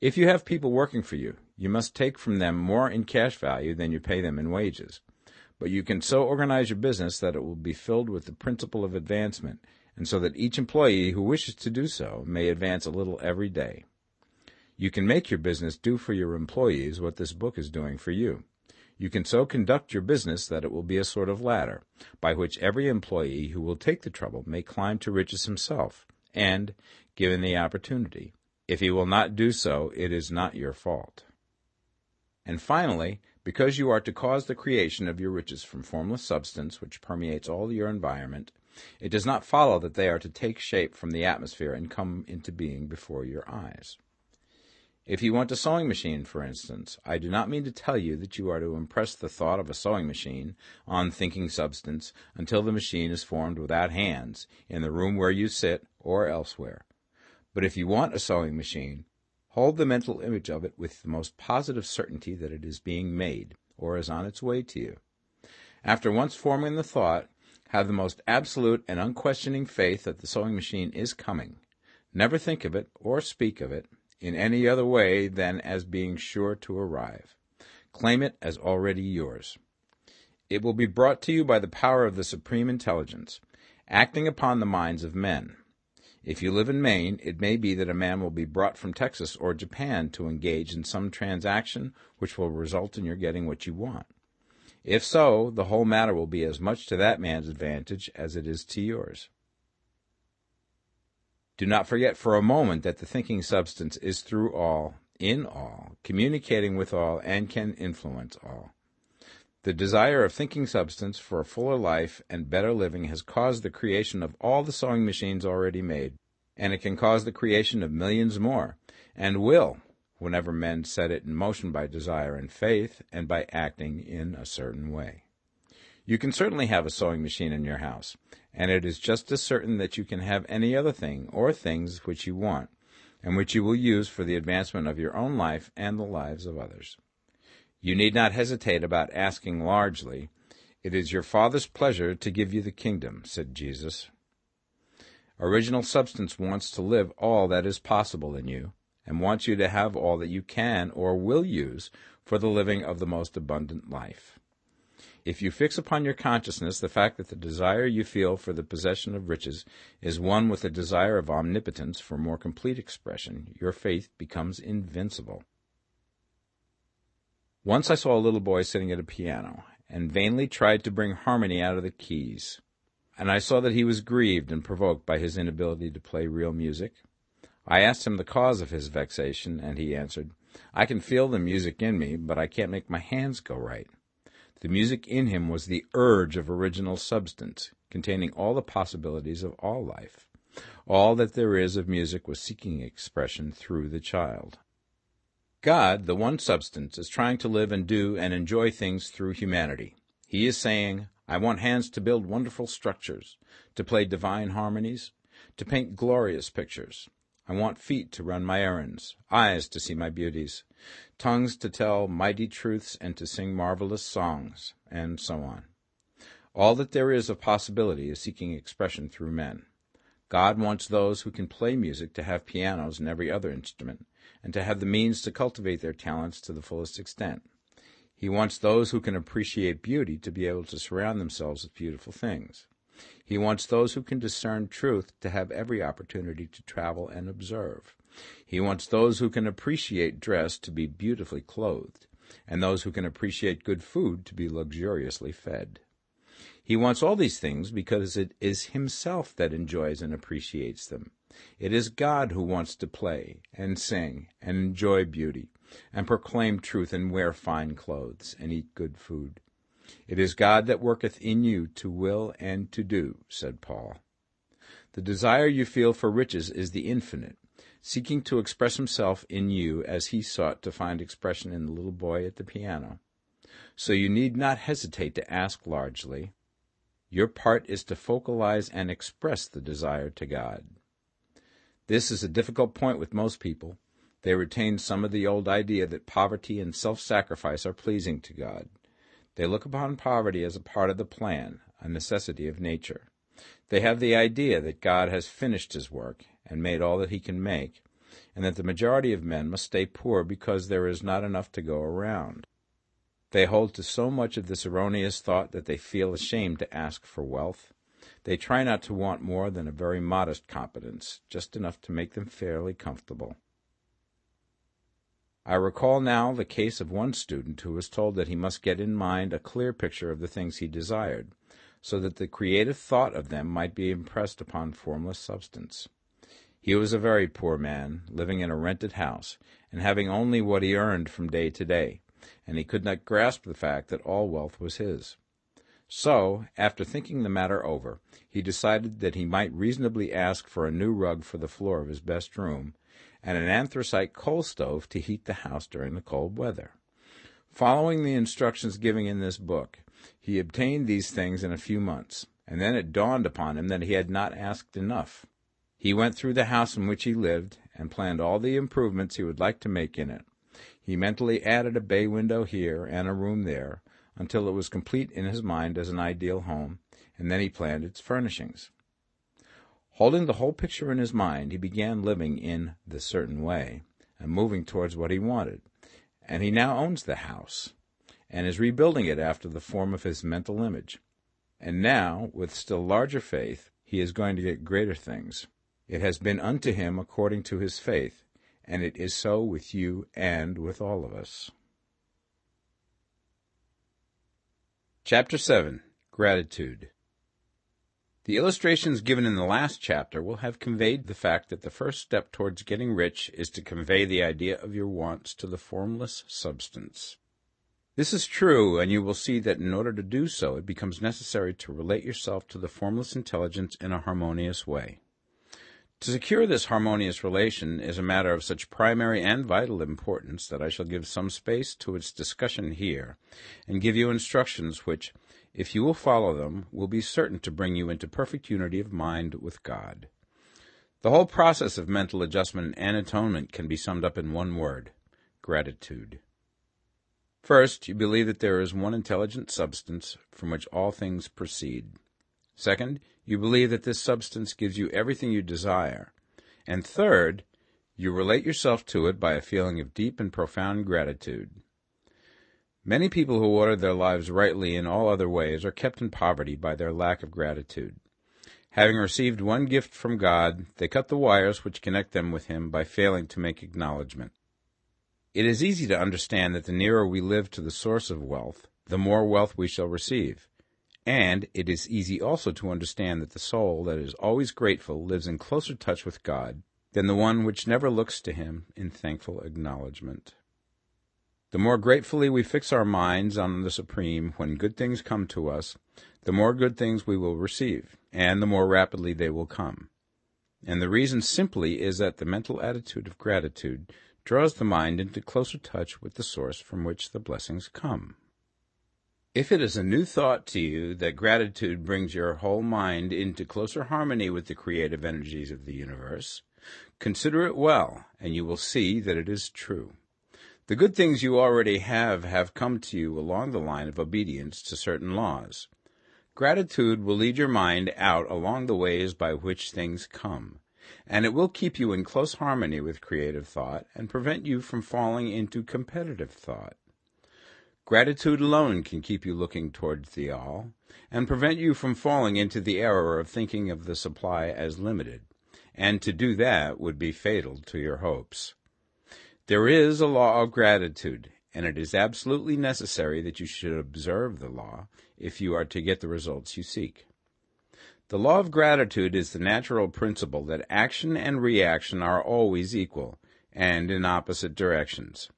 If you have people working for you, you must take from them more in cash value than you pay them in wages. But you can so organize your business that it will be filled with the principle of advancement, and so that each employee who wishes to do so may advance a little every day. You can make your business do for your employees what this book is doing for you. You can so conduct your business that it will be a sort of ladder, by which every employee who will take the trouble may climb to riches himself, and, given the opportunity, if he will not do so, it is not your fault. And finally, because you are to cause the creation of your riches from formless substance which permeates all your environment, it does not follow that they are to take shape from the atmosphere and come into being before your eyes. If you want a sewing machine, for instance, I do not mean to tell you that you are to impress the thought of a sewing machine on thinking substance until the machine is formed without hands, in the room where you sit or elsewhere. But if you want a sewing machine, hold the mental image of it with the most positive certainty that it is being made, or is on its way to you. After once forming the thought, have the most absolute and unquestioning faith that the sewing machine is coming. Never think of it, or speak of it, in any other way than as being sure to arrive. Claim it as already yours. It will be brought to you by the power of the Supreme Intelligence, acting upon the minds of men. If you live in Maine, it may be that a man will be brought from Texas or Japan to engage in some transaction which will result in your getting what you want. If so, the whole matter will be as much to that man's advantage as it is to yours. Do not forget for a moment that the thinking substance is through all, in all, communicating with all, and can influence all. The desire of thinking substance for a fuller life and better living has caused the creation of all the sewing machines already made, and it can cause the creation of millions more, and will, whenever men set it in motion by desire and faith, and by acting in a certain way. You can certainly have a sewing machine in your house, and it is just as certain that you can have any other thing or things which you want, and which you will use for the advancement of your own life and the lives of others. You need not hesitate about asking largely. It is your Father's pleasure to give you the kingdom, said Jesus. Original substance wants to live all that is possible in you, and wants you to have all that you can or will use for the living of the most abundant life. If you fix upon your consciousness the fact that the desire you feel for the possession of riches is one with the desire of omnipotence for more complete expression, your faith becomes invincible. Once I saw a little boy sitting at a piano, and vainly tried to bring harmony out of the keys, and I saw that he was grieved and provoked by his inability to play real music. I asked him the cause of his vexation, and he answered, "I can feel the music in me, but I can't make my hands go right." The music in him was the urge of original substance, containing all the possibilities of all life. All that there is of music was seeking expression through the child. God, the one substance, is trying to live and do and enjoy things through humanity. He is saying, I want hands to build wonderful structures, to play divine harmonies, to paint glorious pictures. I want feet to run my errands, eyes to see my beauties, tongues to tell mighty truths and to sing marvelous songs, and so on. All that there is of possibility is seeking expression through men. God wants those who can play music to have pianos and every other instrument, and to have the means to cultivate their talents to the fullest extent. He wants those who can appreciate beauty to be able to surround themselves with beautiful things. He wants those who can discern truth to have every opportunity to travel and observe. He wants those who can appreciate dress to be beautifully clothed, and those who can appreciate good food to be luxuriously fed. He wants all these things because it is himself that enjoys and appreciates them. It is God who wants to play and sing and enjoy beauty and proclaim truth and wear fine clothes and eat good food. It is God that worketh in you to will and to do, said Paul. The desire you feel for riches is the infinite, seeking to express himself in you as he sought to find expression in the little boy at the piano. So you need not hesitate to ask largely. Your part is to focalize and express the desire to God. This is a difficult point with most people. They retain some of the old idea that poverty and self-sacrifice are pleasing to God. They look upon poverty as a part of the plan, a necessity of nature. They have the idea that God has finished his work and made all that he can make, and that the majority of men must stay poor because there is not enough to go around. They hold to so much of this erroneous thought that they feel ashamed to ask for wealth. They try not to want more than a very modest competence, just enough to make them fairly comfortable. I recall now the case of one student who was told that he must get in mind a clear picture of the things he desired, so that the creative thought of them might be impressed upon formless substance. He was a very poor man, living in a rented house, and having only what he earned from day to day, and he could not grasp the fact that all wealth was his. So, after thinking the matter over, he decided that he might reasonably ask for a new rug for the floor of his best room, and an anthracite coal stove to heat the house during the cold weather. Following the instructions given in this book, he obtained these things in a few months, and then it dawned upon him that he had not asked enough. He went through the house in which he lived and planned all the improvements he would like to make in it. He mentally added a bay window here and a room there, until it was complete in his mind as an ideal home, and then he planned its furnishings. Holding the whole picture in his mind, he began living in the certain way, and moving towards what he wanted, and he now owns the house, and is rebuilding it after the form of his mental image. And now, with still larger faith, he is going to get greater things. It has been unto him according to his faith, and it is so with you and with all of us. Chapter 7. Gratitude. The illustrations given in the last chapter will have conveyed the fact that the first step towards getting rich is to convey the idea of your wants to the formless substance. This is true, and you will see that in order to do so, it becomes necessary to relate yourself to the formless intelligence in a harmonious way. To secure this harmonious relation is a matter of such primary and vital importance that I shall give some space to its discussion here, and give you instructions which, if you will follow them, will be certain to bring you into perfect unity of mind with God. The whole process of mental adjustment and atonement can be summed up in one word: gratitude. First, you believe that there is one intelligent substance from which all things proceed. Second, you believe that this substance gives you everything you desire. And third, you relate yourself to it by a feeling of deep and profound gratitude. Many people who order their lives rightly in all other ways are kept in poverty by their lack of gratitude. Having received one gift from God, they cut the wires which connect them with Him by failing to make acknowledgment. It is easy to understand that the nearer we live to the source of wealth, the more wealth we shall receive. And it is easy also to understand that the soul that is always grateful lives in closer touch with God than the one which never looks to Him in thankful acknowledgment. The more gratefully we fix our minds on the Supreme when good things come to us, the more good things we will receive, and the more rapidly they will come. And the reason simply is that the mental attitude of gratitude draws the mind into closer touch with the source from which the blessings come. If it is a new thought to you that gratitude brings your whole mind into closer harmony with the creative energies of the universe, consider it well, and you will see that it is true. The good things you already have come to you along the line of obedience to certain laws. Gratitude will lead your mind out along the ways by which things come, and it will keep you in close harmony with creative thought and prevent you from falling into competitive thought. Gratitude alone can keep you looking towards the all, and prevent you from falling into the error of thinking of the supply as limited, and to do that would be fatal to your hopes. There is a law of gratitude, and it is absolutely necessary that you should observe the law if you are to get the results you seek. The law of gratitude is the natural principle that action and reaction are always equal, and in opposite directions.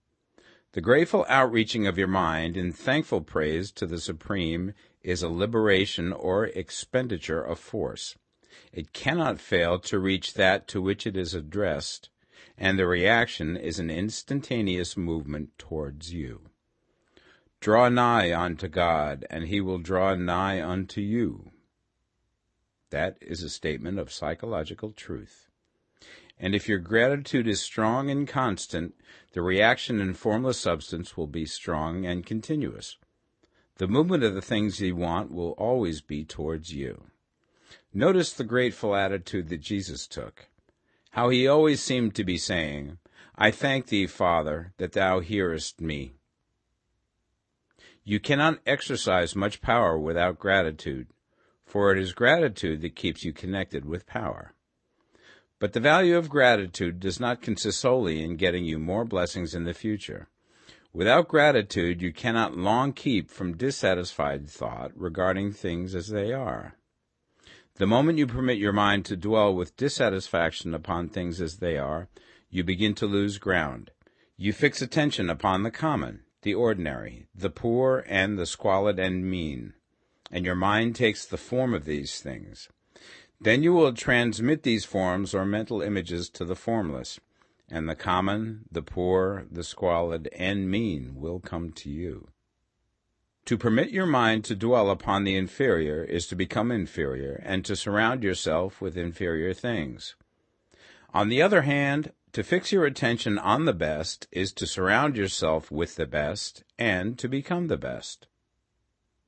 The grateful outreaching of your mind in thankful praise to the Supreme is a liberation or expenditure of force. It cannot fail to reach that to which it is addressed, and the reaction is an instantaneous movement towards you. Draw nigh unto God, and he will draw nigh unto you. That is a statement of psychological truth. And if your gratitude is strong and constant, the reaction in formless substance will be strong and continuous. The movement of the things you want will always be towards you. Notice the grateful attitude that Jesus took, how he always seemed to be saying, I thank thee, Father, that thou hearest me. You cannot exercise much power without gratitude, for it is gratitude that keeps you connected with power. But the value of gratitude does not consist solely in getting you more blessings in the future. Without gratitude, you cannot long keep from dissatisfied thought regarding things as they are. The moment you permit your mind to dwell with dissatisfaction upon things as they are, you begin to lose ground. You fix attention upon the common, the ordinary, the poor, and the squalid and mean, and your mind takes the form of these things. Then you will transmit these forms or mental images to the formless, and the common, the poor, the squalid, and mean will come to you. To permit your mind to dwell upon the inferior is to become inferior, and to surround yourself with inferior things. On the other hand, to fix your attention on the best is to surround yourself with the best, and to become the best.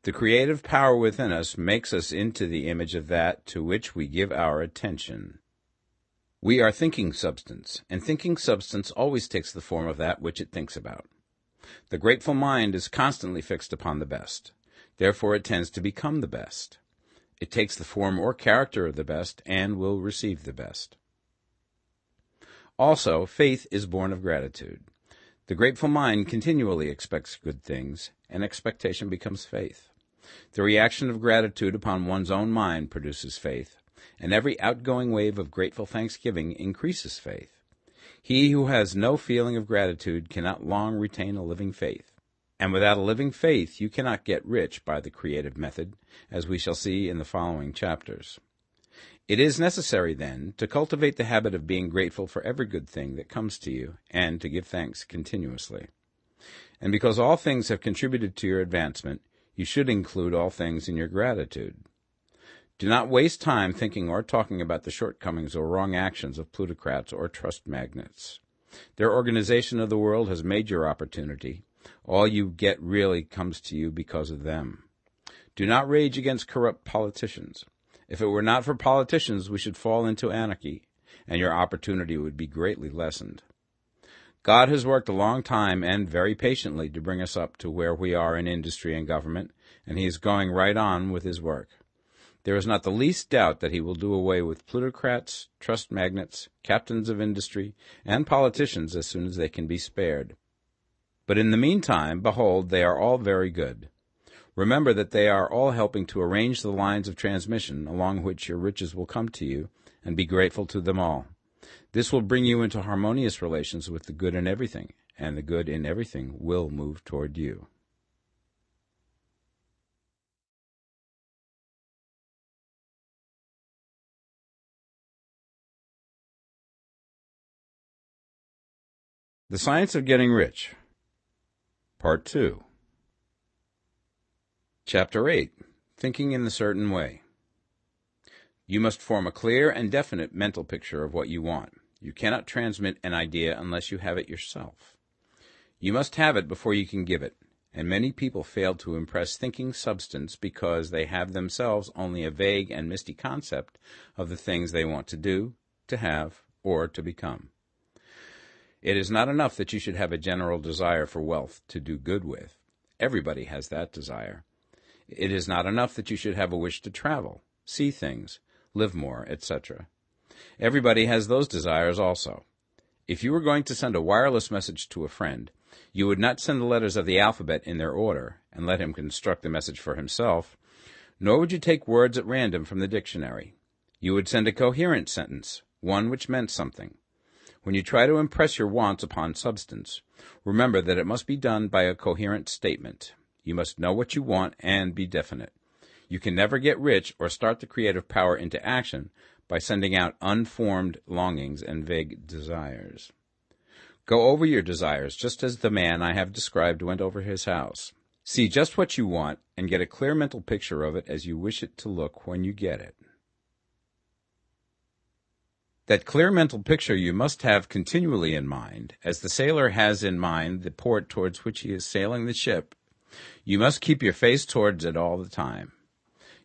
The creative power within us makes us into the image of that to which we give our attention. We are thinking substance, and thinking substance always takes the form of that which it thinks about. The grateful mind is constantly fixed upon the best. Therefore it tends to become the best. It takes the form or character of the best and will receive the best. Also, faith is born of gratitude. The grateful mind continually expects good things, and expectation becomes faith. The reaction of gratitude upon one's own mind produces faith, and every outgoing wave of grateful thanksgiving increases faith. He who has no feeling of gratitude cannot long retain a living faith, and without a living faith you cannot get rich by the creative method, as we shall see in the following chapters. It is necessary, then, to cultivate the habit of being grateful for every good thing that comes to you, and to give thanks continuously. And because all things have contributed to your advancement, you should include all things in your gratitude. Do not waste time thinking or talking about the shortcomings or wrong actions of plutocrats or trust magnates. Their organization of the world has made your opportunity. All you get really comes to you because of them. Do not rage against corrupt politicians. If it were not for politicians, we should fall into anarchy, and your opportunity would be greatly lessened. God has worked a long time and very patiently to bring us up to where we are in industry and government, and he is going right on with his work. There is not the least doubt that he will do away with plutocrats, trust magnates, captains of industry, and politicians as soon as they can be spared. But in the meantime, behold, they are all very good. Remember that they are all helping to arrange the lines of transmission along which your riches will come to you, and be grateful to them all. This will bring you into harmonious relations with the good in everything, and the good in everything will move toward you. The Science of Getting Rich, Part 2. Chapter 8. Thinking in the Certain Way. You must form a clear and definite mental picture of what you want. You cannot transmit an idea unless you have it yourself. You must have it before you can give it, and many people fail to impress thinking substance because they have themselves only a vague and misty concept of the things they want to do, to have, or to become. It is not enough that you should have a general desire for wealth to do good with. Everybody has that desire. It is not enough that you should have a wish to travel, see things, live more, etc. Everybody has those desires also. If you were going to send a wireless message to a friend, you would not send the letters of the alphabet in their order and let him construct the message for himself, nor would you take words at random from the dictionary. You would send a coherent sentence, one which meant something. When you try to impress your wants upon substance, remember that it must be done by a coherent statement. You must know what you want and be definite. You can never get rich or start the creative power into action by sending out unformed longings and vague desires. Go over your desires just as the man I have described went over his house. See just what you want and get a clear mental picture of it as you wish it to look when you get it. That clear mental picture you must have continually in mind, as the sailor has in mind the port towards which he is sailing the ship. You must keep your face towards it all the time.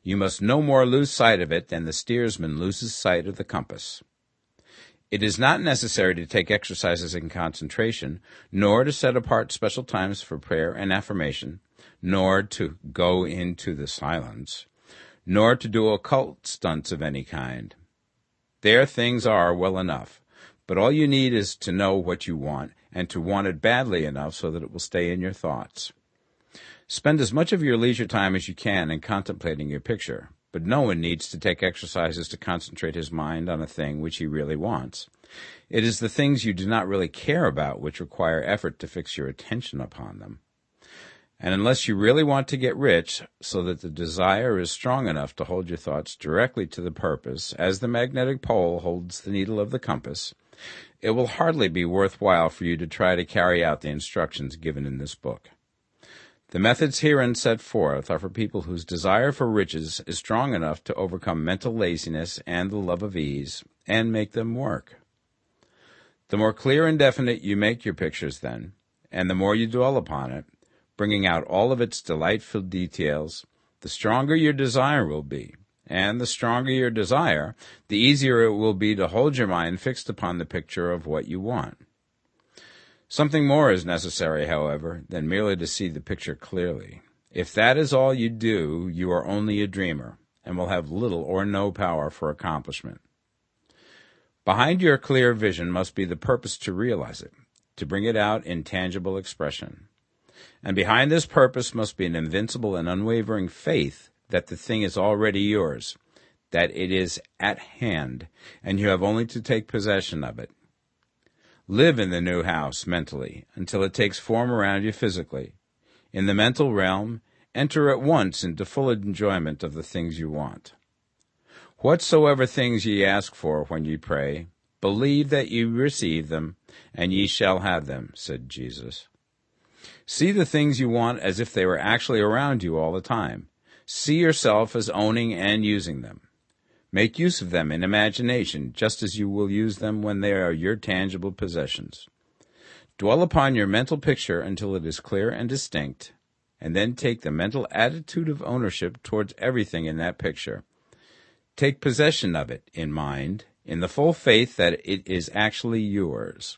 You must no more lose sight of it than the steersman loses sight of the compass. It is not necessary to take exercises in concentration, nor to set apart special times for prayer and affirmation, nor to go into the silence, nor to do occult stunts of any kind. There things are well enough, but all you need is to know what you want, and to want it badly enough so that it will stay in your thoughts. Spend as much of your leisure time as you can in contemplating your picture, but no one needs to take exercises to concentrate his mind on a thing which he really wants. It is the things you do not really care about which require effort to fix your attention upon them. And unless you really want to get rich, so that the desire is strong enough to hold your thoughts directly to the purpose, as the magnetic pole holds the needle of the compass, it will hardly be worthwhile for you to try to carry out the instructions given in this book. The methods herein set forth are for people whose desire for riches is strong enough to overcome mental laziness and the love of ease, and make them work. The more clear and definite you make your pictures then, and the more you dwell upon it, bringing out all of its delightful details, the stronger your desire will be, and the stronger your desire, the easier it will be to hold your mind fixed upon the picture of what you want. Something more is necessary, however, than merely to see the picture clearly. If that is all you do, you are only a dreamer, and will have little or no power for accomplishment. Behind your clear vision must be the purpose to realize it, to bring it out in tangible expression. And behind this purpose must be an invincible and unwavering faith that the thing is already yours, that it is at hand, and you have only to take possession of it. Live in the new house mentally until it takes form around you physically. In the mental realm, enter at once into full enjoyment of the things you want. Whatsoever things ye ask for when ye pray, believe that ye receive them, and ye shall have them, said Jesus. See the things you want as if they were actually around you all the time. See yourself as owning and using them. Make use of them in imagination, just as you will use them when they are your tangible possessions. Dwell upon your mental picture until it is clear and distinct, and then take the mental attitude of ownership towards everything in that picture. Take possession of it in mind, in the full faith that it is actually yours.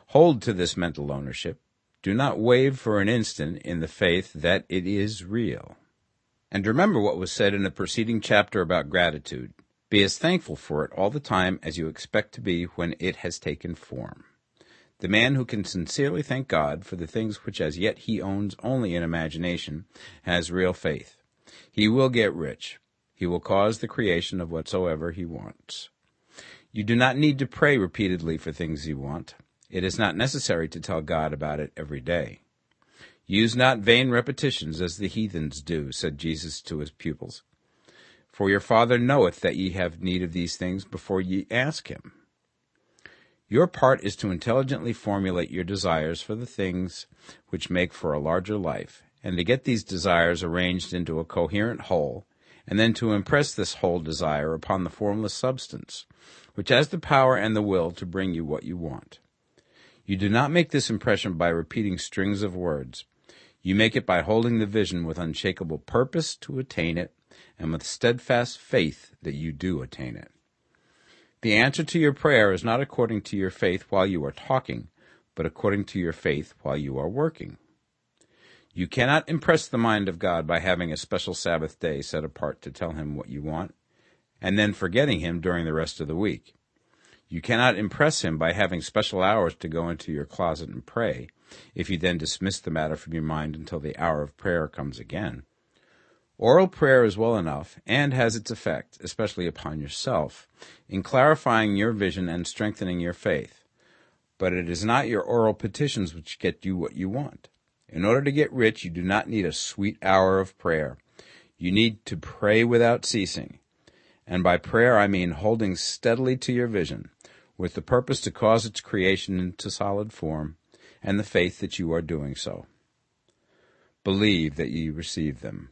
Hold to this mental ownership. Do not waver for an instant in the faith that it is real. And remember what was said in the preceding chapter about gratitude. Be as thankful for it all the time as you expect to be when it has taken form. The man who can sincerely thank God for the things which as yet he owns only in imagination has real faith. He will get rich. He will cause the creation of whatsoever he wants. You do not need to pray repeatedly for things you want. It is not necessary to tell God about it every day. Use not vain repetitions as the heathens do, said Jesus to his pupils. For your Father knoweth that ye have need of these things before ye ask him. Your part is to intelligently formulate your desires for the things which make for a larger life, and to get these desires arranged into a coherent whole, and then to impress this whole desire upon the formless substance, which has the power and the will to bring you what you want. You do not make this impression by repeating strings of words. You make it by holding the vision with unshakable purpose to attain it, and with steadfast faith that you do attain it. The answer to your prayer is not according to your faith while you are talking, but according to your faith while you are working. You cannot impress the mind of God by having a special Sabbath day set apart to tell him what you want, and then forgetting him during the rest of the week. You cannot impress him by having special hours to go into your closet and pray, if you then dismiss the matter from your mind until the hour of prayer comes again. Oral prayer is well enough, and has its effect, especially upon yourself, in clarifying your vision and strengthening your faith. But it is not your oral petitions which get you what you want. In order to get rich, you do not need a sweet hour of prayer. You need to pray without ceasing. And by prayer I mean holding steadily to your vision, with the purpose to cause its creation into solid form, and the faith that you are doing so. Believe that ye receive them.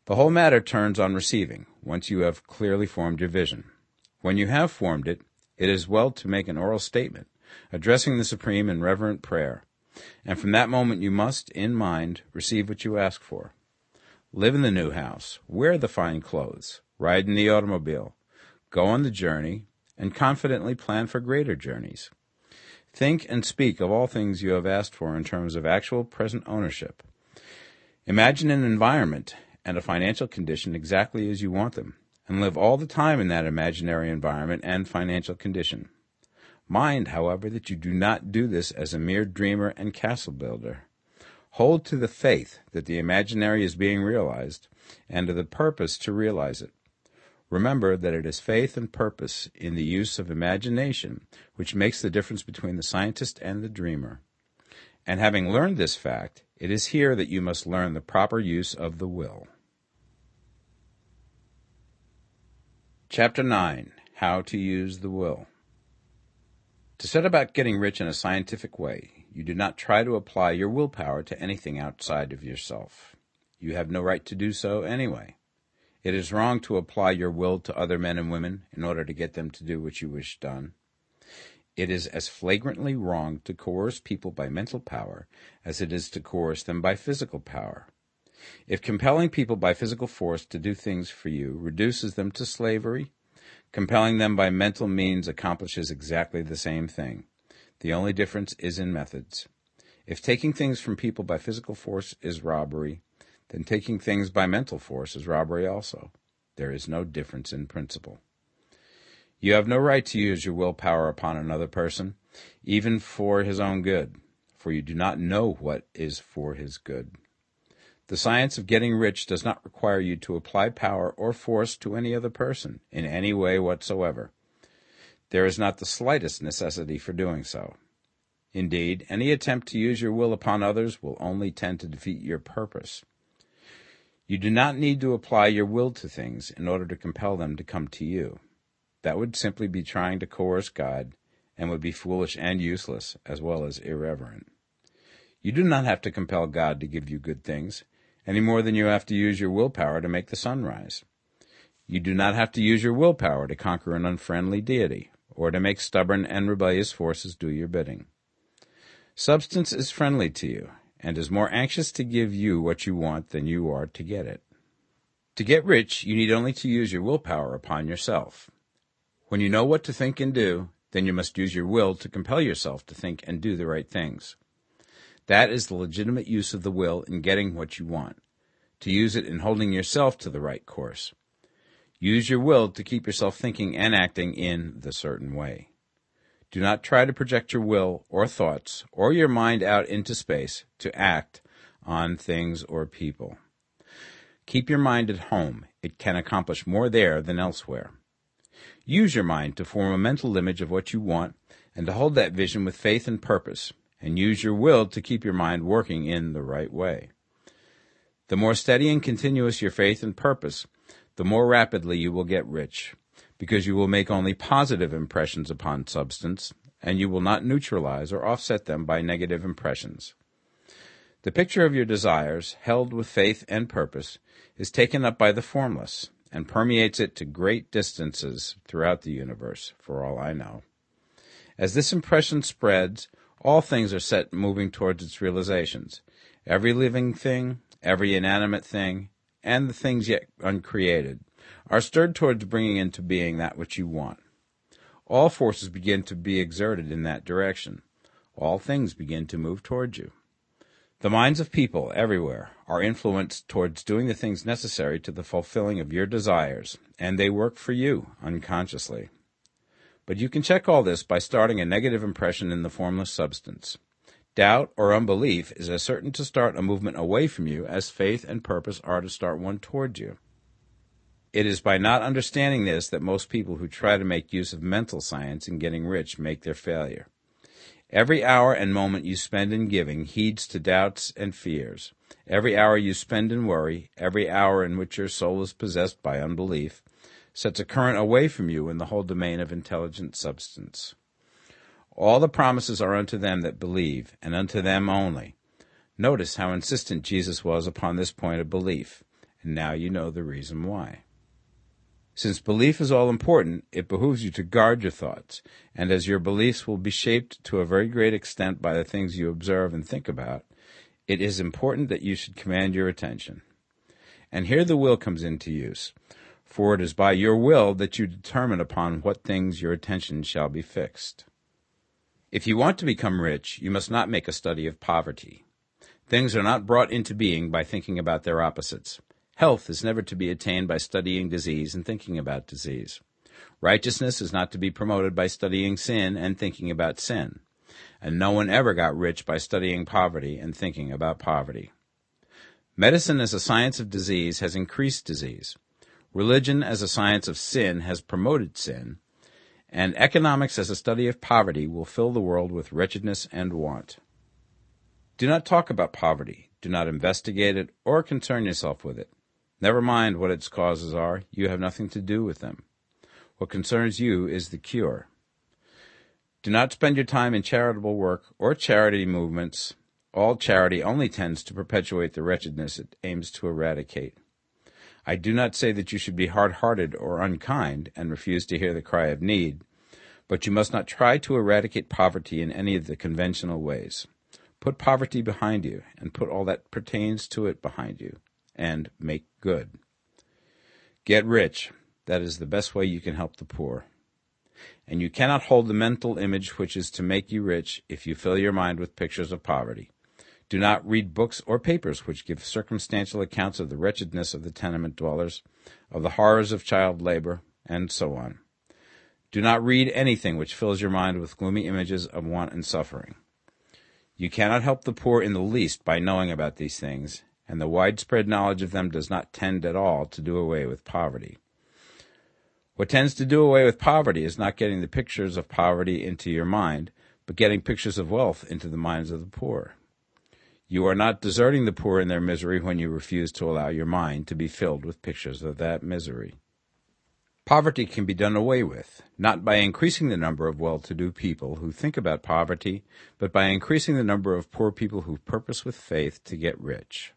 The whole matter turns on receiving, once you have clearly formed your vision. When you have formed it, it is well to make an oral statement, addressing the Supreme in reverent prayer, and from that moment you must, in mind, receive what you ask for. Live in the new house, wear the fine clothes, ride in the automobile, go on the journey, and confidently plan for greater journeys. Think and speak of all things you have asked for in terms of actual present ownership. Imagine an environment and a financial condition exactly as you want them, and live all the time in that imaginary environment and financial condition. Mind, however, that you do not do this as a mere dreamer and castle builder. Hold to the faith that the imaginary is being realized, and to the purpose to realize it. Remember that it is faith and purpose in the use of imagination which makes the difference between the scientist and the dreamer. And having learned this fact, it is here that you must learn the proper use of the will. Chapter 9. How to use the will. To set about getting rich in a scientific way, you do not try to apply your willpower to anything outside of yourself. You have no right to do so anyway. It is wrong to apply your will to other men and women in order to get them to do what you wish done. It is as flagrantly wrong to coerce people by mental power as it is to coerce them by physical power. If compelling people by physical force to do things for you reduces them to slavery, compelling them by mental means accomplishes exactly the same thing. The only difference is in methods. If taking things from people by physical force is robbery, then taking things by mental force is robbery also. There is no difference in principle. You have no right to use your willpower upon another person, even for his own good, for you do not know what is for his good. The science of getting rich does not require you to apply power or force to any other person in any way whatsoever. There is not the slightest necessity for doing so. Indeed, any attempt to use your will upon others will only tend to defeat your purpose. You do not need to apply your will to things in order to compel them to come to you. That would simply be trying to coerce God, and would be foolish and useless, as well as irreverent. You do not have to compel God to give you good things, any more than you have to use your willpower to make the sun rise. You do not have to use your willpower to conquer an unfriendly deity, or to make stubborn and rebellious forces do your bidding. Substance is friendly to you, and is more anxious to give you what you want than you are to get it. To get rich, you need only to use your willpower upon yourself. When you know what to think and do, then you must use your will to compel yourself to think and do the right things. That is the legitimate use of the will in getting what you want, to use it in holding yourself to the right course. Use your will to keep yourself thinking and acting in the certain way. Do not try to project your will or thoughts or your mind out into space to act on things or people. Keep your mind at home. It can accomplish more there than elsewhere. Use your mind to form a mental image of what you want, and to hold that vision with faith and purpose, and use your will to keep your mind working in the right way. The more steady and continuous your faith and purpose, the more rapidly you will get rich, because you will make only positive impressions upon substance, and you will not neutralize or offset them by negative impressions. The picture of your desires, held with faith and purpose, is taken up by the formless, and permeates it to great distances throughout the universe, for all I know. As this impression spreads, all things are set moving towards its realizations. Every living thing, every inanimate thing, and the things yet uncreated, are stirred towards bringing into being that which you want. All forces begin to be exerted in that direction. All things begin to move towards you. The minds of people everywhere are influenced towards doing the things necessary to the fulfilling of your desires, and they work for you unconsciously. But you can check all this by starting a negative impression in the formless substance. Doubt or unbelief is as certain to start a movement away from you as faith and purpose are to start one towards you. It is by not understanding this that most people who try to make use of mental science in getting rich make their failure. Every hour and moment you spend in giving heeds to doubts and fears. Every hour you spend in worry, every hour in which your soul is possessed by unbelief, sets a current away from you in the whole domain of intelligent substance. All the promises are unto them that believe, and unto them only. Notice how insistent Jesus was upon this point of belief, and now you know the reason why. Since belief is all important, it behooves you to guard your thoughts, and as your beliefs will be shaped to a very great extent by the things you observe and think about, it is important that you should command your attention. And here the will comes into use, for it is by your will that you determine upon what things your attention shall be fixed. If you want to become rich, you must not make a study of poverty. Things are not brought into being by thinking about their opposites. Health is never to be attained by studying disease and thinking about disease. Righteousness is not to be promoted by studying sin and thinking about sin. And no one ever got rich by studying poverty and thinking about poverty. Medicine as a science of disease has increased disease. Religion as a science of sin has promoted sin. And economics as a study of poverty will fill the world with wretchedness and want. Do not talk about poverty. Do not investigate it or concern yourself with it. Never mind what its causes are. You have nothing to do with them. What concerns you is the cure. Do not spend your time in charitable work or charity movements. All charity only tends to perpetuate the wretchedness it aims to eradicate. I do not say that you should be hard-hearted or unkind and refuse to hear the cry of need, but you must not try to eradicate poverty in any of the conventional ways. Put poverty behind you, and put all that pertains to it behind you, and make good. Get rich. That is the best way you can help the poor. And you cannot hold the mental image which is to make you rich if you fill your mind with pictures of poverty. Do not read books or papers which give circumstantial accounts of the wretchedness of the tenement dwellers, of the horrors of child labor, and so on. Do not read anything which fills your mind with gloomy images of want and suffering. You cannot help the poor in the least by knowing about these things, and the widespread knowledge of them does not tend at all to do away with poverty. What tends to do away with poverty is not getting the pictures of poverty into your mind, but getting pictures of wealth into the minds of the poor. You are not deserting the poor in their misery when you refuse to allow your mind to be filled with pictures of that misery. Poverty can be done away with, not by increasing the number of well-to-do people who think about poverty, but by increasing the number of poor people who purpose with faith to get rich.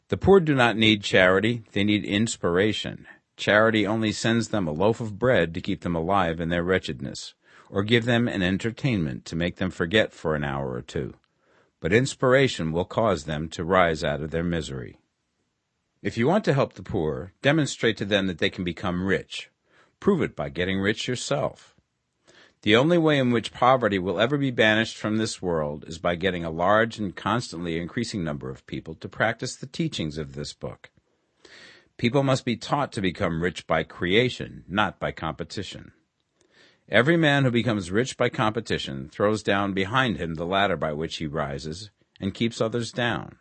The poor do not need charity, they need inspiration. Charity only sends them a loaf of bread to keep them alive in their wretchedness, or give them an entertainment to make them forget for an hour or two. But inspiration will cause them to rise out of their misery. If you want to help the poor, demonstrate to them that they can become rich. Prove it by getting rich yourself. The only way in which poverty will ever be banished from this world is by getting a large and constantly increasing number of people to practice the teachings of this book. People must be taught to become rich by creation, not by competition. Every man who becomes rich by competition throws down behind him the ladder by which he rises and keeps others down.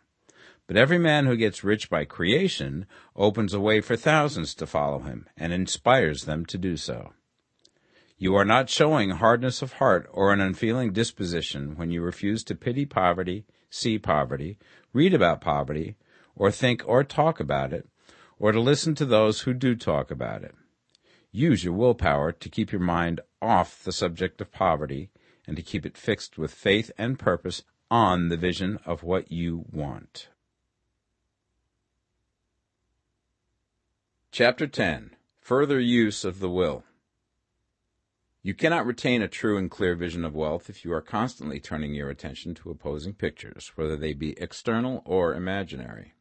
But every man who gets rich by creation opens a way for thousands to follow him and inspires them to do so. You are not showing hardness of heart or an unfeeling disposition when you refuse to pity poverty, see poverty, read about poverty, or think or talk about it, or to listen to those who do talk about it. Use your willpower to keep your mind off the subject of poverty and to keep it fixed with faith and purpose on the vision of what you want. Chapter 10. Further Use of the Will. You cannot retain a true and clear vision of wealth if you are constantly turning your attention to opposing pictures, whether they be external or imaginary.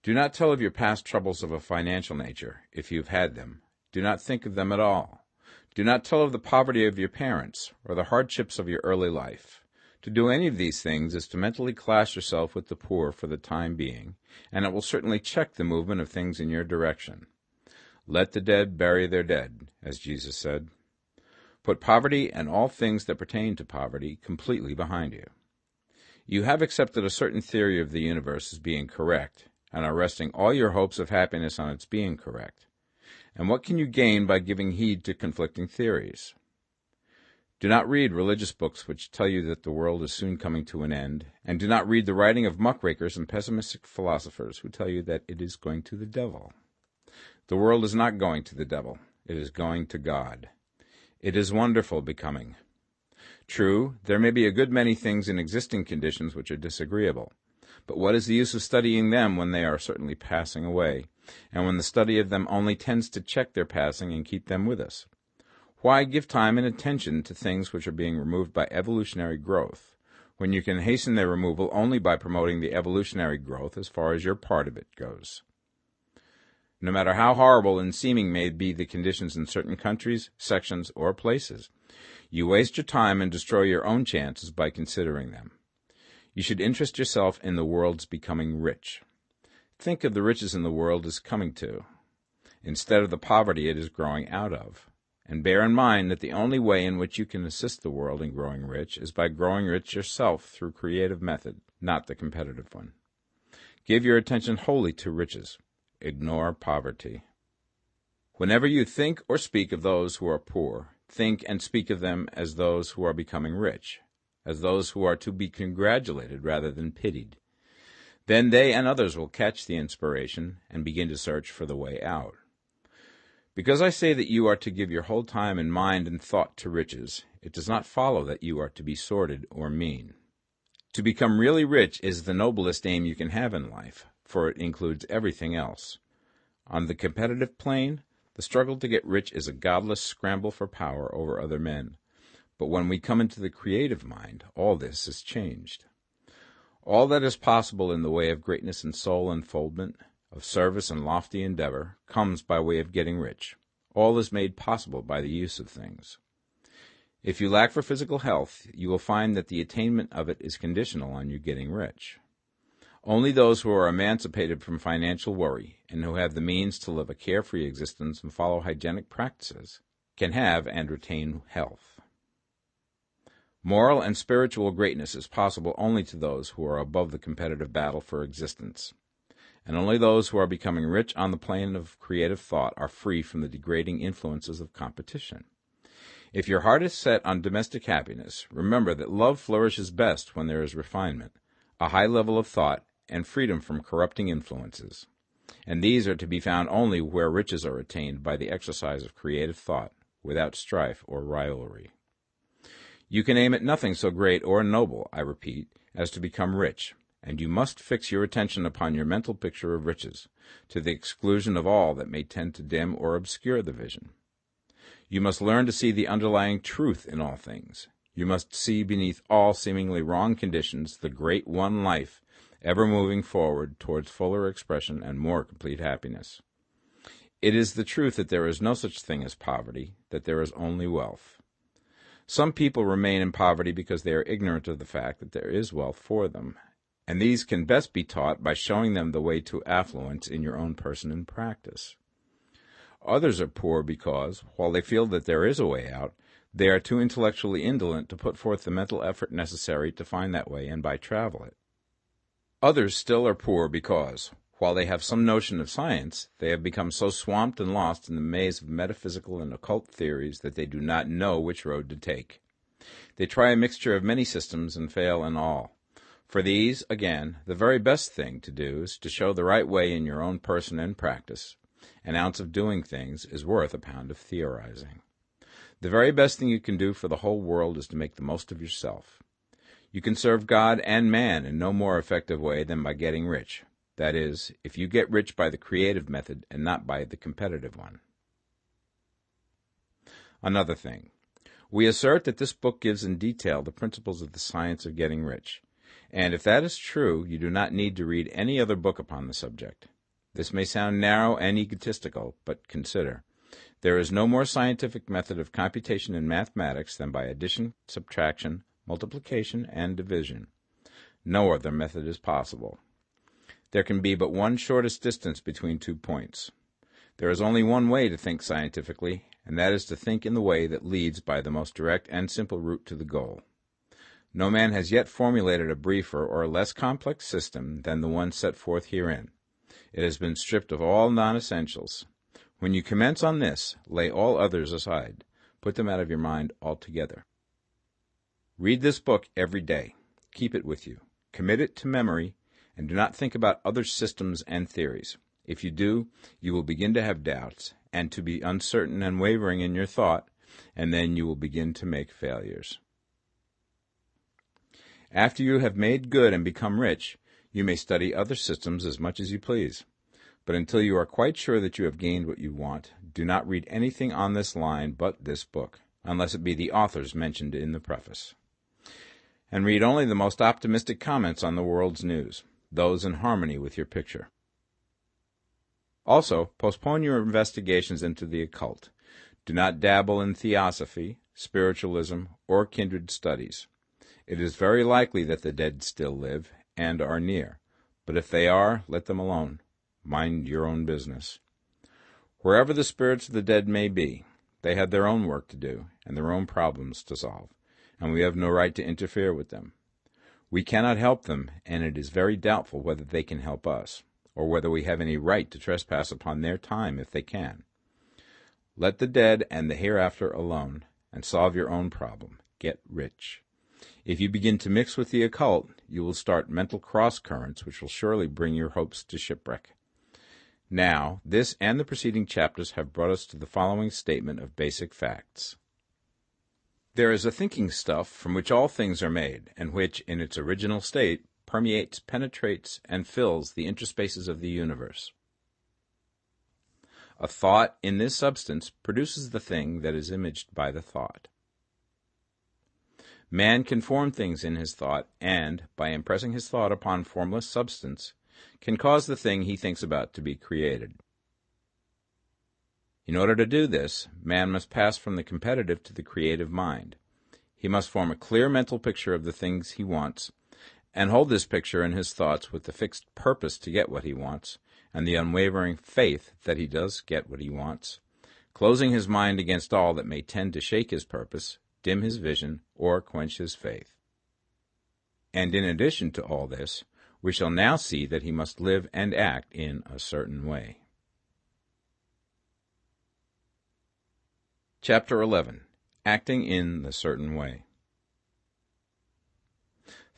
Do not tell of your past troubles of a financial nature, if you have had them. Do not think of them at all. Do not tell of the poverty of your parents or the hardships of your early life. To do any of these things is to mentally class yourself with the poor for the time being, and it will certainly check the movement of things in your direction. Let the dead bury their dead, as Jesus said. Put poverty and all things that pertain to poverty completely behind you. You have accepted a certain theory of the universe as being correct, and are resting all your hopes of happiness on its being correct. And what can you gain by giving heed to conflicting theories? Do not read religious books which tell you that the world is soon coming to an end, and do not read the writing of muckrakers and pessimistic philosophers who tell you that it is going to the devil. The world is not going to the devil. It is going to God. It is wonderful becoming. True, there may be a good many things in existing conditions which are disagreeable, but what is the use of studying them when they are certainly passing away, and when the study of them only tends to check their passing and keep them with us? Why give time and attention to things which are being removed by evolutionary growth, when you can hasten their removal only by promoting the evolutionary growth as far as your part of it goes? No matter how horrible and seeming may be the conditions in certain countries, sections, or places, you waste your time and destroy your own chances by considering them. You should interest yourself in the world's becoming rich. Think of the riches in the world as coming to, instead of the poverty it is growing out of, and bear in mind that the only way in which you can assist the world in growing rich is by growing rich yourself through creative method, not the competitive one. Give your attention wholly to riches. Ignore poverty. Whenever you think or speak of those who are poor, think and speak of them as those who are becoming rich, as those who are to be congratulated rather than pitied. Then they and others will catch the inspiration and begin to search for the way out. Because I say that you are to give your whole time and mind and thought to riches, it does not follow that you are to be sordid or mean. To become really rich is the noblest aim you can have in life, for it includes everything else. On the competitive plane, the struggle to get rich is a godless scramble for power over other men. But when we come into the creative mind, all this is changed. All that is possible in the way of greatness and soul unfoldment, of service and lofty endeavor, comes by way of getting rich. All is made possible by the use of things. If you lack for physical health, you will find that the attainment of it is conditional on you getting rich. Only those who are emancipated from financial worry and who have the means to live a carefree existence and follow hygienic practices can have and retain health. Moral and spiritual greatness is possible only to those who are above the competitive battle for existence, and only those who are becoming rich on the plane of creative thought are free from the degrading influences of competition. If your heart is set on domestic happiness, remember that love flourishes best when there is refinement, a high level of thought, and freedom from corrupting influences. And these are to be found only where riches are attained by the exercise of creative thought, without strife or rivalry. You can aim at nothing so great or noble, I repeat, as to become rich, and you must fix your attention upon your mental picture of riches, to the exclusion of all that may tend to dim or obscure the vision. You must learn to see the underlying truth in all things. You must see beneath all seemingly wrong conditions the great one life, ever moving forward towards fuller expression and more complete happiness. It is the truth that there is no such thing as poverty, that there is only wealth. Some people remain in poverty because they are ignorant of the fact that there is wealth for them, and these can best be taught by showing them the way to affluence in your own person and practice. Others are poor because, while they feel that there is a way out, they are too intellectually indolent to put forth the mental effort necessary to find that way and by travel it. Others still are poor because, While they have some notion of science, they have become so swamped and lost in the maze of metaphysical and occult theories that they do not know which road to take. They try a mixture of many systems and fail in all. For these, again, the very best thing to do is to show the right way in your own person and practice. An ounce of doing things is worth a pound of theorizing. The very best thing you can do for the whole world is to make the most of yourself. You can serve God and man in no more effective way than by getting rich. That is, if you get rich by the creative method and not by the competitive one. Another thing. We assert that this book gives in detail the principles of the science of getting rich. And if that is true, you do not need to read any other book upon the subject. This may sound narrow and egotistical, but consider. There is no more scientific method of computation in mathematics than by addition, subtraction, multiplication, and division. No other method is possible. There can be but one shortest distance between 2 points. There is only one way to think scientifically, and that is to think in the way that leads by the most direct and simple route to the goal. No man has yet formulated a briefer or less complex system than the one set forth herein. It has been stripped of all non-essentials. When you commence on this, lay all others aside. Put them out of your mind altogether. Read this book every day. Keep it with you. Commit it to memory, and do not think about other systems and theories. If you do, you will begin to have doubts, and to be uncertain and wavering in your thought, and then you will begin to make failures. After you have made good and become rich, you may study other systems as much as you please. But until you are quite sure that you have gained what you want, do not read anything on this line but this book, unless it be the authors mentioned in the preface. And read only the most optimistic comments on the world's news, those in harmony with your picture. Also, postpone your investigations into the occult. Do not dabble in theosophy, spiritualism, or kindred studies. It is very likely that the dead still live and are near, but if they are, let them alone. Mind your own business. Wherever the spirits of the dead may be, they have their own work to do and their own problems to solve, and we have no right to interfere with them. We cannot help them, and it is very doubtful whether they can help us, or whether we have any right to trespass upon their time if they can. Let the dead and the hereafter alone, and solve your own problem. Get rich. If you begin to mix with the occult, you will start mental cross-currents which will surely bring your hopes to shipwreck. Now, this and the preceding chapters have brought us to the following statement of basic facts. There is a thinking stuff from which all things are made, and which, in its original state, permeates, penetrates, and fills the interspaces of the universe. A thought in this substance produces the thing that is imaged by the thought. Man can form things in his thought, and, by impressing his thought upon formless substance, can cause the thing he thinks about to be created. In order to do this, man must pass from the competitive to the creative mind. He must form a clear mental picture of the things he wants, and hold this picture in his thoughts with the fixed purpose to get what he wants, and the unwavering faith that he does get what he wants, closing his mind against all that may tend to shake his purpose, dim his vision, or quench his faith. And in addition to all this, we shall now see that he must live and act in a certain way. Chapter 11. Acting in the Certain Way.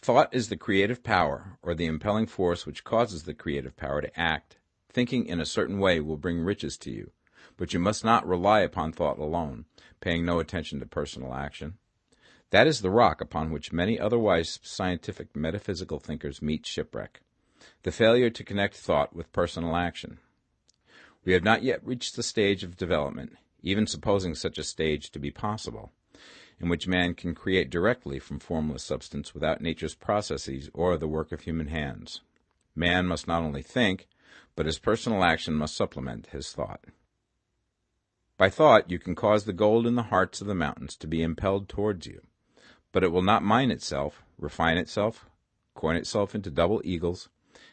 Thought is the creative power, or the impelling force which causes the creative power to act. Thinking in a certain way will bring riches to you, but you must not rely upon thought alone, paying no attention to personal action. That is the rock upon which many otherwise scientific metaphysical thinkers meet shipwreck, the failure to connect thought with personal action. We have not yet reached the stage of development, even supposing such a stage to be possible, in which man can create directly from formless substance without nature's processes or the work of human hands. Man must not only think, but his personal action must supplement his thought. By thought you can cause the gold in the hearts of the mountains to be impelled towards you, but it will not mine itself, refine itself, coin itself into double eagles,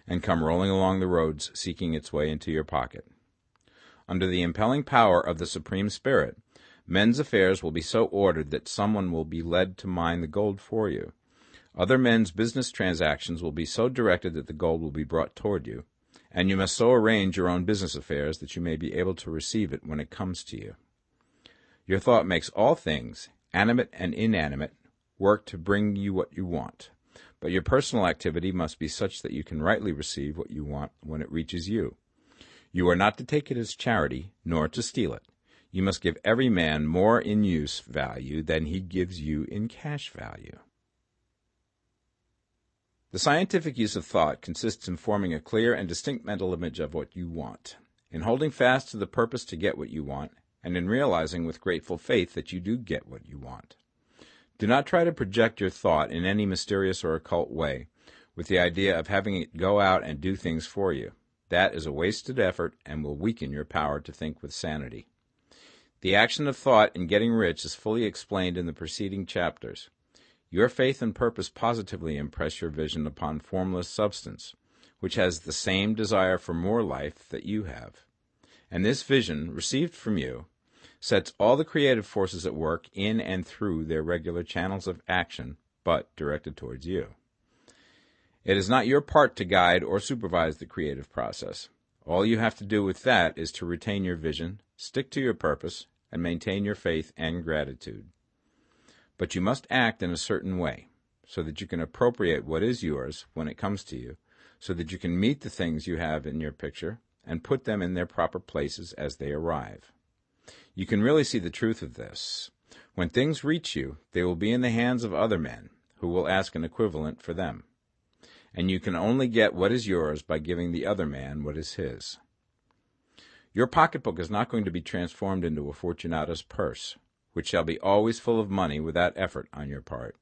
and come rolling along the roads seeking its way into your pocket. Under the impelling power of the Supreme Spirit, men's affairs will be so ordered that someone will be led to mine the gold for you. Other men's business transactions will be so directed that the gold will be brought toward you, and you must so arrange your own business affairs that you may be able to receive it when it comes to you. Your thought makes all things, animate and inanimate, work to bring you what you want, but your personal activity must be such that you can rightly receive what you want when it reaches you. You are not to take it as charity, nor to steal it. You must give every man more in use value than he gives you in cash value. The scientific use of thought consists in forming a clear and distinct mental image of what you want, in holding fast to the purpose to get what you want, and in realizing with grateful faith that you do get what you want. Do not try to project your thought in any mysterious or occult way, with the idea of having it go out and do things for you. That is a wasted effort and will weaken your power to think with sanity. The action of thought in getting rich is fully explained in the preceding chapters. Your faith and purpose positively impress your vision upon formless substance, which has the same desire for more life that you have. And this vision, received from you, sets all the creative forces at work in and through their regular channels of action, but directed towards you. It is not your part to guide or supervise the creative process. All you have to do with that is to retain your vision, stick to your purpose, and maintain your faith and gratitude. But you must act in a certain way, so that you can appropriate what is yours when it comes to you, so that you can meet the things you have in your picture and put them in their proper places as they arrive. You can really see the truth of this. When things reach you, they will be in the hands of other men, who will ask an equivalent for them. And you can only get what is yours by giving the other man what is his. Your pocketbook is not going to be transformed into a Fortunata's purse, which shall be always full of money without effort on your part.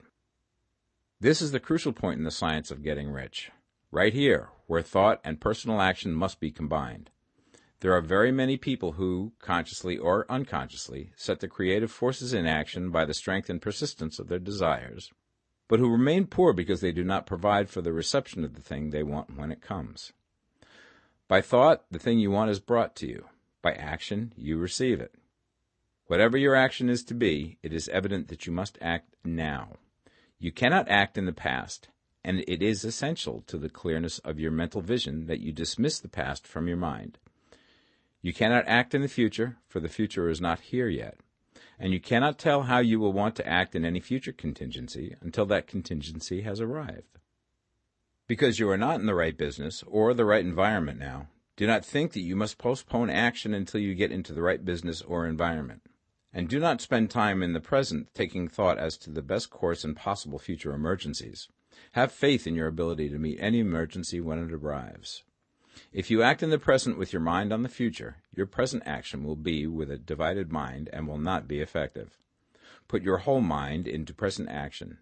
This is the crucial point in the science of getting rich, right here, where thought and personal action must be combined. There are very many people who, consciously or unconsciously, set the creative forces in action by the strength and persistence of their desires, but who remain poor because they do not provide for the reception of the thing they want when it comes. By thought, the thing you want is brought to you. By action, you receive it. Whatever your action is to be, it is evident that you must act now. You cannot act in the past, and it is essential to the clearness of your mental vision that you dismiss the past from your mind. You cannot act in the future, for the future is not here yet, and you cannot tell how you will want to act in any future contingency until that contingency has arrived. Because you are not in the right business or the right environment now, do not think that you must postpone action until you get into the right business or environment. And do not spend time in the present taking thought as to the best course in possible future emergencies. Have faith in your ability to meet any emergency when it arrives. If you act in the present with your mind on the future, your present action will be with a divided mind and will not be effective. Put your whole mind into present action.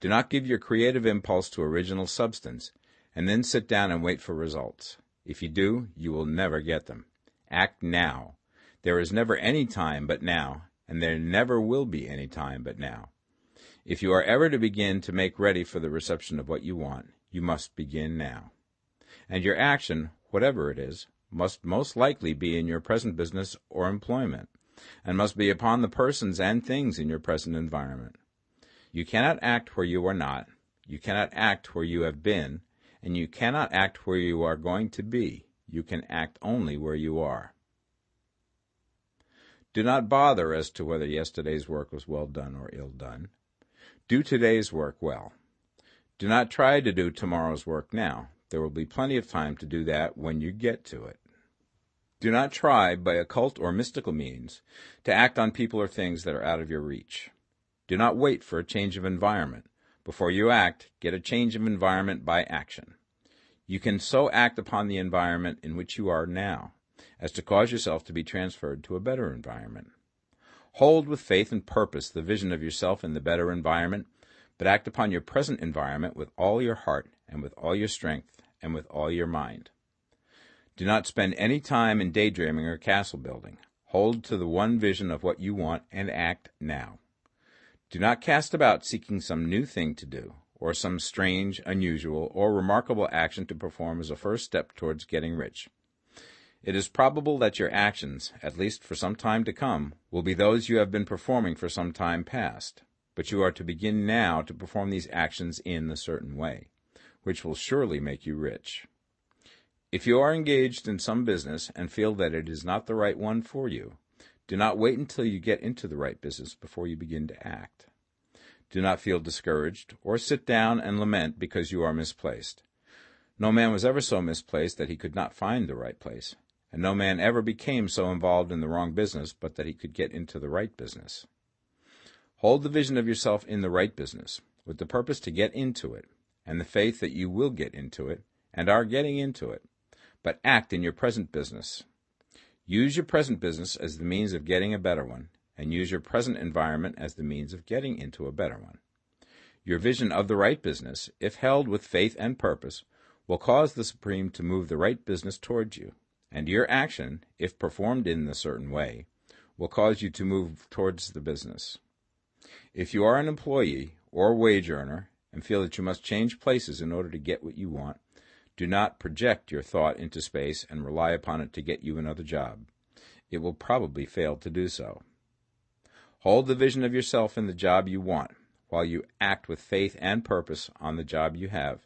Do not give your creative impulse to original substance, and then sit down and wait for results. If you do, you will never get them. Act now. There is never any time but now, and there never will be any time but now. If you are ever to begin to make ready for the reception of what you want, you must begin now. And your action, whatever it is, must most likely be in your present business or employment, and must be upon the persons and things in your present environment. You cannot act where you are not, you cannot act where you have been, and you cannot act where you are going to be. You can act only where you are. Do not bother as to whether yesterday's work was well done or ill done. Do today's work well. Do not try to do tomorrow's work now. There will be plenty of time to do that when you get to it. Do not try, by occult or mystical means, to act on people or things that are out of your reach. Do not wait for a change of environment. Before you act, get a change of environment by action. You can so act upon the environment in which you are now as to cause yourself to be transferred to a better environment. Hold with faith and purpose the vision of yourself in the better environment, but act upon your present environment with all your heart and with all your strength and with all your mind. Do not spend any time in daydreaming or castle building. Hold to the one vision of what you want and act now. Do not cast about seeking some new thing to do, or some strange, unusual, or remarkable action to perform as a first step towards getting rich. It is probable that your actions, at least for some time to come, will be those you have been performing for some time past, but you are to begin now to perform these actions in a certain way, which will surely make you rich. If you are engaged in some business and feel that it is not the right one for you, do not wait until you get into the right business before you begin to act. Do not feel discouraged or sit down and lament because you are misplaced. No man was ever so misplaced that he could not find the right place, and no man ever became so involved in the wrong business but that he could get into the right business. Hold the vision of yourself in the right business, with the purpose to get into it, and the faith that you will get into it, and are getting into it, but act in your present business. Use your present business as the means of getting a better one, and use your present environment as the means of getting into a better one. Your vision of the right business, if held with faith and purpose, will cause the Supreme to move the right business towards you, and your action, if performed in a certain way, will cause you to move towards the business. If you are an employee or wage earner and feel that you must change places in order to get what you want, do not project your thought into space and rely upon it to get you another job. It will probably fail to do so. Hold the vision of yourself in the job you want, while you act with faith and purpose on the job you have,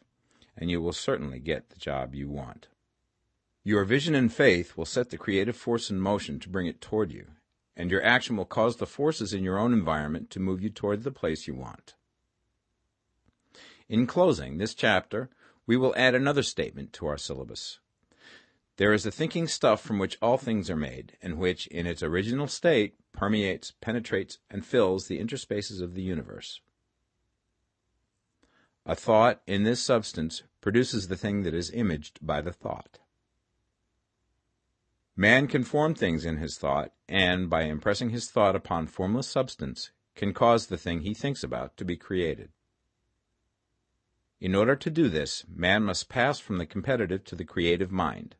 and you will certainly get the job you want. Your vision and faith will set the creative force in motion to bring it toward you, and your action will cause the forces in your own environment to move you toward the place you want. In closing this chapter, we will add another statement to our syllabus. There is the thinking stuff from which all things are made, and which, in its original state, permeates, penetrates, and fills the interspaces of the universe. A thought in this substance produces the thing that is imaged by the thought. Man can form things in his thought, and, by impressing his thought upon formless substance, can cause the thing he thinks about to be created. In order to do this, man must pass from the competitive to the creative mind.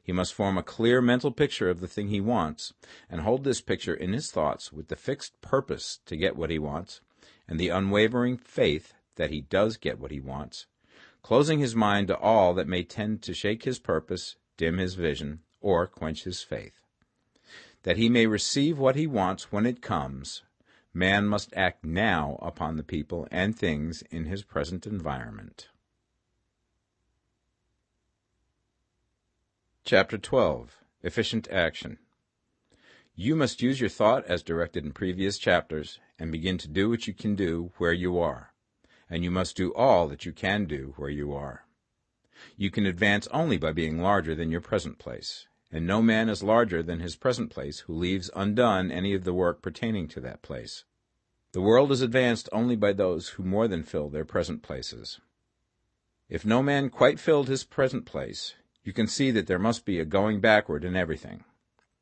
He must form a clear mental picture of the thing he wants, and hold this picture in his thoughts with the fixed purpose to get what he wants, and the unwavering faith that he does get what he wants, closing his mind to all that may tend to shake his purpose, dim his vision, or quench his faith. That he may receive what he wants when it comes, man must act now upon the people and things in his present environment. Chapter 12. Efficient Action. You must use your thought as directed in previous chapters and begin to do what you can do where you are, and you must do all that you can do where you are. You can advance only by being larger than your present place, and no man is larger than his present place who leaves undone any of the work pertaining to that place. The world is advanced only by those who more than fill their present places. If no man quite filled his present place, you can see that there must be a going backward in everything.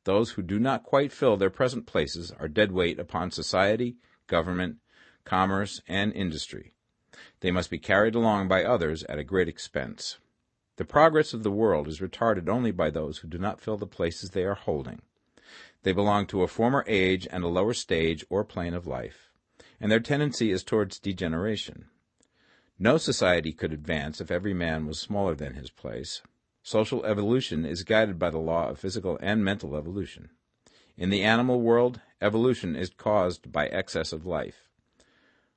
Those who do not quite fill their present places are dead weight upon society, government, commerce, and industry. They must be carried along by others at a great expense. The progress of the world is retarded only by those who do not fill the places they are holding. They belong to a former age and a lower stage or plane of life, and their tendency is towards degeneration. No society could advance if every man was smaller than his place. Social evolution is guided by the law of physical and mental evolution. In the animal world, evolution is caused by excess of life.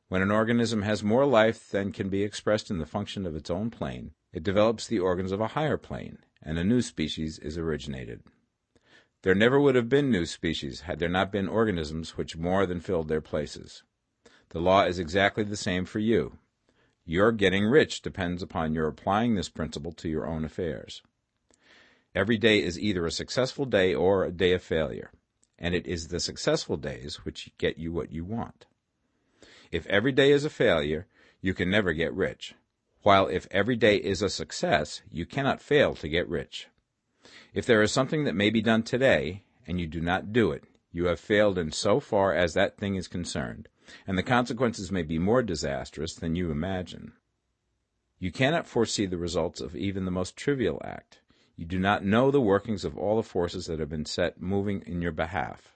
When an organism has more life than can be expressed in the function of its own plane, it develops the organs of a higher plane, and a new species is originated. There never would have been new species had there not been organisms which more than filled their places. The law is exactly the same for you. Your getting rich depends upon your applying this principle to your own affairs. Every day is either a successful day or a day of failure, and it is the successful days which get you what you want. If every day is a failure, you can never get rich, while if every day is a success, you cannot fail to get rich. If there is something that may be done today, and you do not do it, you have failed in so far as that thing is concerned, and the consequences may be more disastrous than you imagine. You cannot foresee the results of even the most trivial act. You do not know the workings of all the forces that have been set moving in your behalf.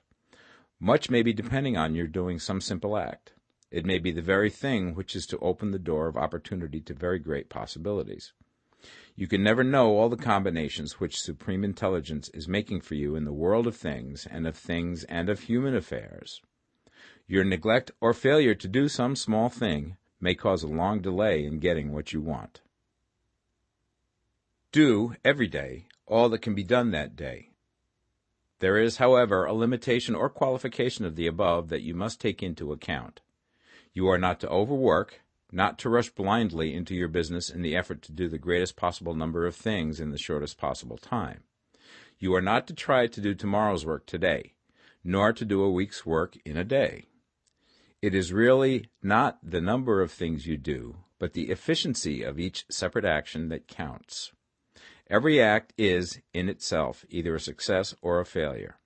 Much may be depending on your doing some simple act. It may be the very thing which is to open the door of opportunity to very great possibilities. You can never know all the combinations which supreme intelligence is making for you in the world of things and of human affairs. Your neglect or failure to do some small thing may cause a long delay in getting what you want. Do, every day, all that can be done that day. There is, however, a limitation or qualification of the above that you must take into account. You are not to overwork, not to rush blindly into your business in the effort to do the greatest possible number of things in the shortest possible time. You are not to try to do tomorrow's work today, nor to do a week's work in a day. It is really not the number of things you do, but the efficiency of each separate action that counts. Every act is, in itself, either a success or a failure.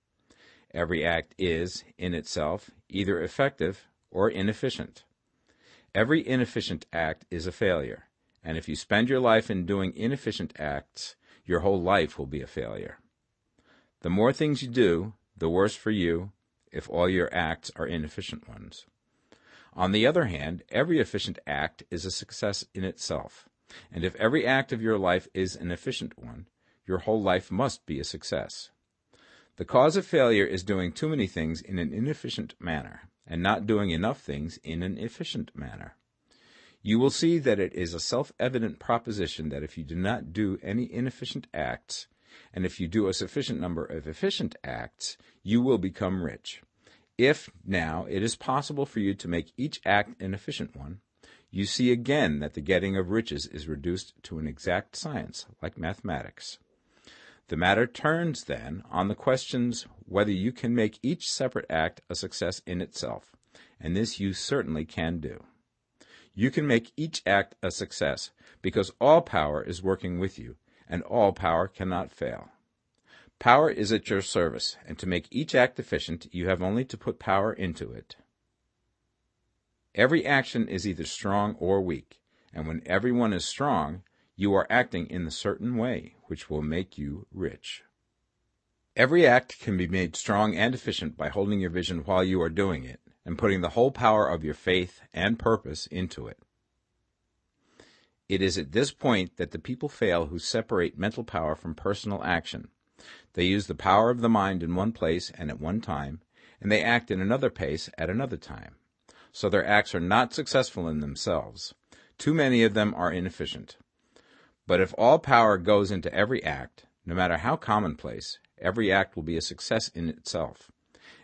Every act is, in itself, either effective or inefficient. Every inefficient act is a failure, and if you spend your life in doing inefficient acts, your whole life will be a failure. The more things you do, the worse for you if all your acts are inefficient ones. On the other hand, every efficient act is a success in itself, and if every act of your life is an efficient one, your whole life must be a success. The cause of failure is doing too many things in an inefficient manner, and not doing enough things in an efficient manner. You will see that it is a self-evident proposition that if you do not do any inefficient acts, and if you do a sufficient number of efficient acts, you will become rich. If, now, it is possible for you to make each act an efficient one, you see again that the getting of riches is reduced to an exact science, like mathematics. The matter turns, then, on the questions whether you can make each separate act a success in itself, and this you certainly can do. You can make each act a success because all power is working with you, and all power cannot fail. Power is at your service, and to make each act efficient, you have only to put power into it. Every action is either strong or weak, and when every one is strong, you are acting in the certain way which will make you rich. Every act can be made strong and efficient by holding your vision while you are doing it, and putting the whole power of your faith and purpose into it. It is at this point that the people fail who separate mental power from personal action. They use the power of the mind in one place and at one time, and they act in another place at another time. So their acts are not successful in themselves. Too many of them are inefficient. But if all power goes into every act, no matter how commonplace, every act will be a success in itself.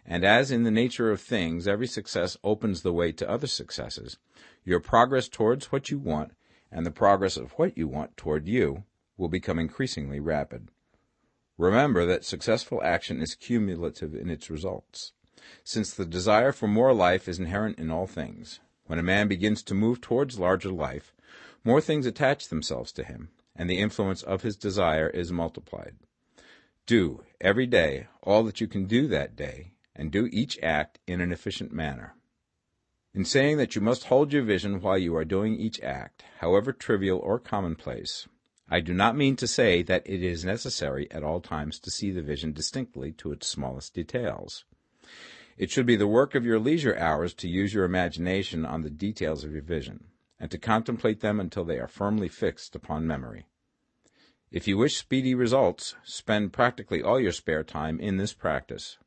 And as in the nature of things, every success opens the way to other successes, your progress towards what you want, and the progress of what you want toward you, will become increasingly rapid. Remember that successful action is cumulative in its results. Since the desire for more life is inherent in all things, when a man begins to move towards larger life, more things attach themselves to him, and the influence of his desire is multiplied. Do, every day, all that you can do that day, and do each act in an efficient manner. In saying that you must hold your vision while you are doing each act, however trivial or commonplace, I do not mean to say that it is necessary at all times to see the vision distinctly to its smallest details. It should be the work of your leisure hours to use your imagination on the details of your vision, and to contemplate them until they are firmly fixed upon memory. If you wish speedy results, spend practically all your spare time in this practice.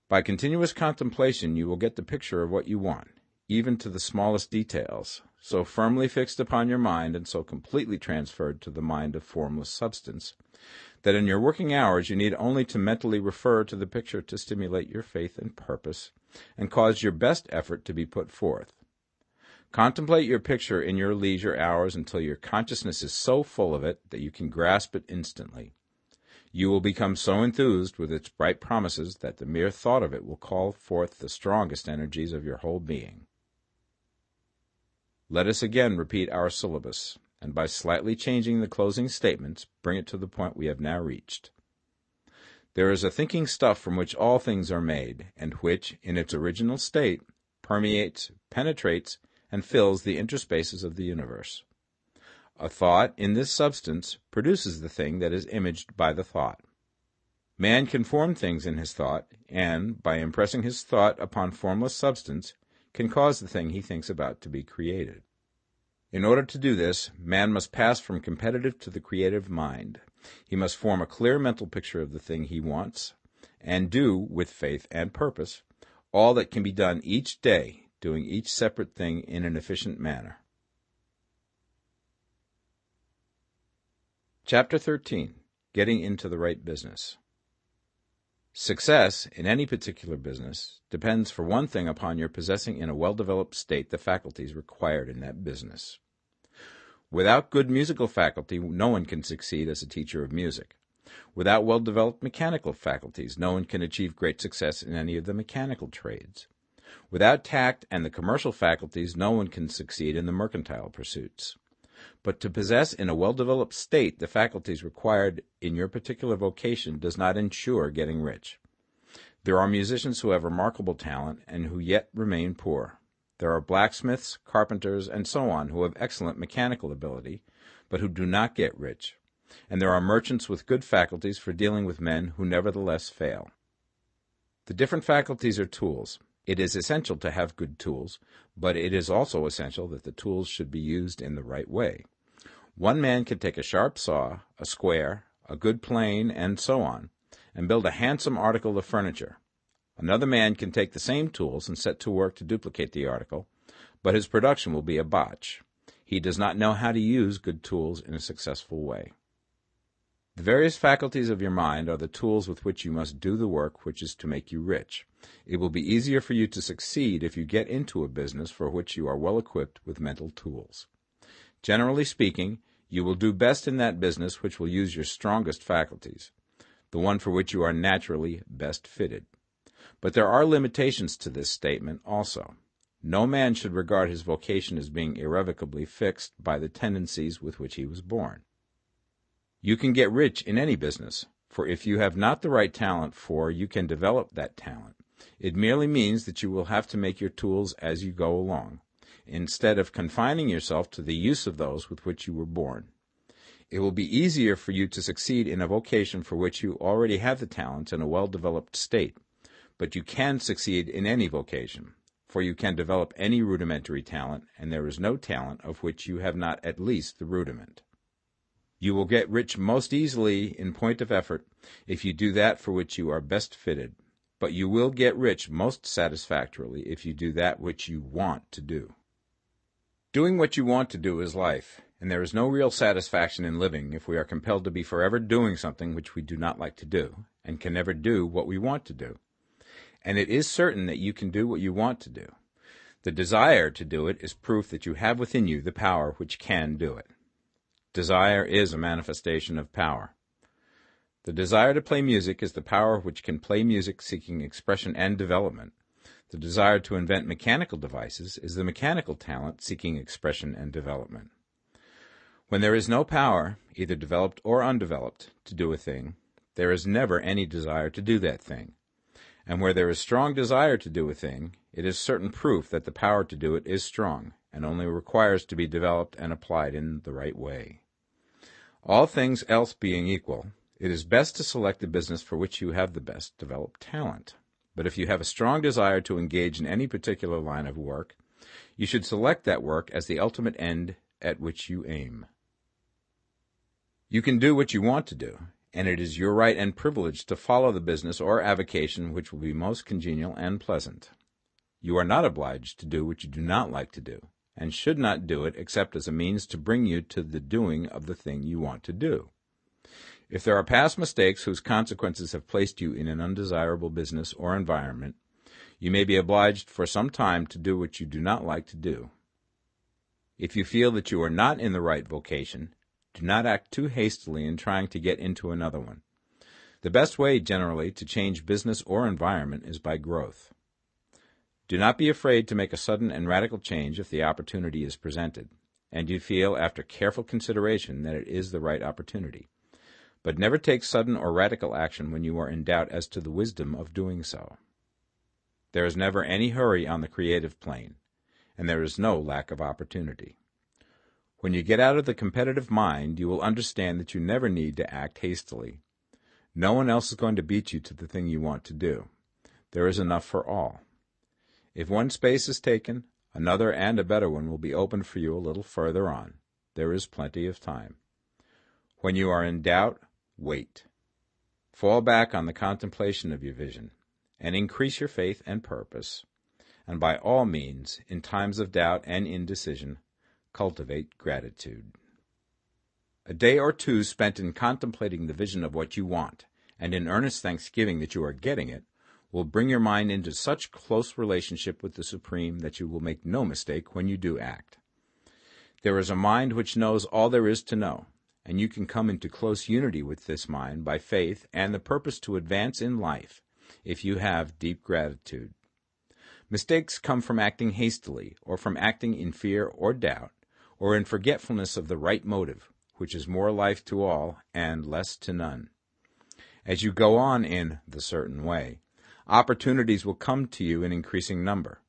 By continuous contemplation you will get the picture of what you want, even to the smallest details, so firmly fixed upon your mind and so completely transferred to the mind of formless substance, that in your working hours you need only to mentally refer to the picture to stimulate your faith and purpose, and cause your best effort to be put forth. Contemplate your picture in your leisure hours until your consciousness is so full of it that you can grasp it instantly. You will become so enthused with its bright promises that the mere thought of it will call forth the strongest energies of your whole being. Let us again repeat our syllabus, and by slightly changing the closing statements, bring it to the point we have now reached. There is a thinking stuff from which all things are made, and which, in its original state, permeates, penetrates, and fills the interspaces of the universe. A thought in this substance produces the thing that is imaged by the thought. Man can form things in his thought, and, by impressing his thought upon formless substance, can cause the thing he thinks about to be created. In order to do this, man must pass from competitive to the creative mind. He must form a clear mental picture of the thing he wants, and do, with faith and purpose, all that can be done each day, doing each separate thing in an efficient manner. Chapter 13. Getting into the right business. Success in any particular business depends for one thing upon your possessing in a well-developed state the faculties required in that business. Without good musical faculty, no one can succeed as a teacher of music. Without well-developed mechanical faculties, no one can achieve great success in any of the mechanical trades. Without tact and the commercial faculties, no one can succeed in the mercantile pursuits. But to possess in a well-developed state the faculties required in your particular vocation does not ensure getting rich. There are musicians who have remarkable talent and who yet remain poor. There are blacksmiths, carpenters, and so on who have excellent mechanical ability, but who do not get rich. And there are merchants with good faculties for dealing with men who nevertheless fail. The different faculties are tools. It is essential to have good tools, but it is also essential that the tools should be used in the right way. One man can take a sharp saw, a square, a good plane, and so on, and build a handsome article of furniture. Another man can take the same tools and set to work to duplicate the article, but his production will be a botch. He does not know how to use good tools in a successful way. The various faculties of your mind are the tools with which you must do the work which is to make you rich. It will be easier for you to succeed if you get into a business for which you are well equipped with mental tools. Generally speaking, you will do best in that business which will use your strongest faculties, the one for which you are naturally best fitted. But there are limitations to this statement also. No man should regard his vocation as being irrevocably fixed by the tendencies with which he was born. You can get rich in any business, for if you have not the right talent you can develop that talent. It merely means that you will have to make your tools as you go along, instead of confining yourself to the use of those with which you were born. It will be easier for you to succeed in a vocation for which you already have the talents in a well-developed state, but you can succeed in any vocation, for you can develop any rudimentary talent, and there is no talent of which you have not at least the rudiment. You will get rich most easily in point of effort if you do that for which you are best fitted, but you will get rich most satisfactorily if you do that which you want to do. Doing what you want to do is life, and there is no real satisfaction in living if we are compelled to be forever doing something which we do not like to do, and can never do what we want to do. And it is certain that you can do what you want to do. The desire to do it is proof that you have within you the power which can do it. Desire is a manifestation of power. The desire to play music is the power which can play music seeking expression and development. The desire to invent mechanical devices is the mechanical talent seeking expression and development. When there is no power, either developed or undeveloped, to do a thing, there is never any desire to do that thing. And where there is strong desire to do a thing, it is certain proof that the power to do it is strong, and only requires to be developed and applied in the right way. All things else being equal, it is best to select the business for which you have the best developed talent. But if you have a strong desire to engage in any particular line of work, you should select that work as the ultimate end at which you aim. You can do what you want to do, and it is your right and privilege to follow the business or avocation which will be most congenial and pleasant. You are not obliged to do what you do not like to do, and should not do it except as a means to bring you to the doing of the thing you want to do. If there are past mistakes whose consequences have placed you in an undesirable business or environment, you may be obliged for some time to do what you do not like to do. If you feel that you are not in the right vocation, do not act too hastily in trying to get into another one. The best way, generally, to change business or environment is by growth. Do not be afraid to make a sudden and radical change if the opportunity is presented, and you feel after careful consideration that it is the right opportunity. But never take sudden or radical action when you are in doubt as to the wisdom of doing so. There is never any hurry on the creative plane, and there is no lack of opportunity. When you get out of the competitive mind, you will understand that you never need to act hastily. No one else is going to beat you to the thing you want to do. There is enough for all. If one space is taken, another and a better one will be opened for you a little further on. There is plenty of time. When you are in doubt, wait. Fall back on the contemplation of your vision, and increase your faith and purpose. And by all means, in times of doubt and indecision, cultivate gratitude. A day or two spent in contemplating the vision of what you want, and in earnest thanksgiving that you are getting it, will bring your mind into such close relationship with the Supreme that you will make no mistake when you do act. There is a mind which knows all there is to know, and you can come into close unity with this mind by faith and the purpose to advance in life, if you have deep gratitude. Mistakes come from acting hastily, or from acting in fear or doubt, or in forgetfulness of the right motive, which is more life to all and less to none. As you go on in the certain way, opportunities will come to you in increasing number,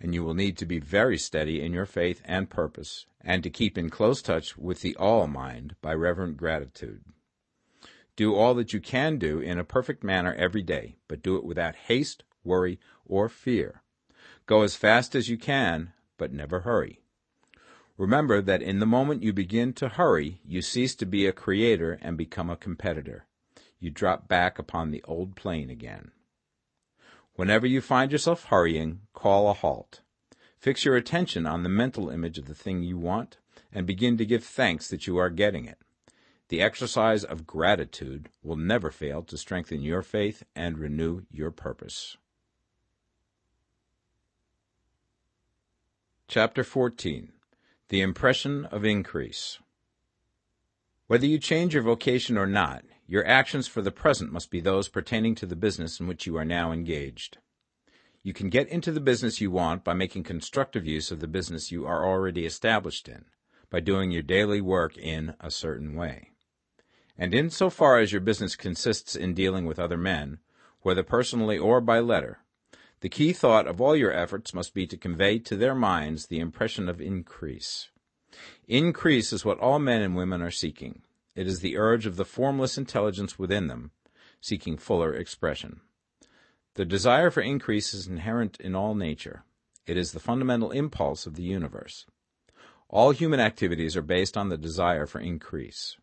and you will need to be very steady in your faith and purpose, and to keep in close touch with the all-mind by reverent gratitude. Do all that you can do in a perfect manner every day, but do it without haste, worry, or fear. Go as fast as you can, but never hurry. Remember that in the moment you begin to hurry, you cease to be a creator and become a competitor. You drop back upon the old plane again. Whenever you find yourself hurrying, call a halt. Fix your attention on the mental image of the thing you want, and begin to give thanks that you are getting it. The exercise of gratitude will never fail to strengthen your faith and renew your purpose. Chapter 14. The Impression of Increase. Whether you change your vocation or not, your actions for the present must be those pertaining to the business in which you are now engaged. You can get into the business you want by making constructive use of the business you are already established in, by doing your daily work in a certain way. And in so far as your business consists in dealing with other men, whether personally or by letter, the key thought of all your efforts must be to convey to their minds the impression of increase. Increase is what all men and women are seeking. It is the urge of the formless intelligence within them, seeking fuller expression. The desire for increase is inherent in all nature. It is the fundamental impulse of the universe. All human activities are based on the desire for increase.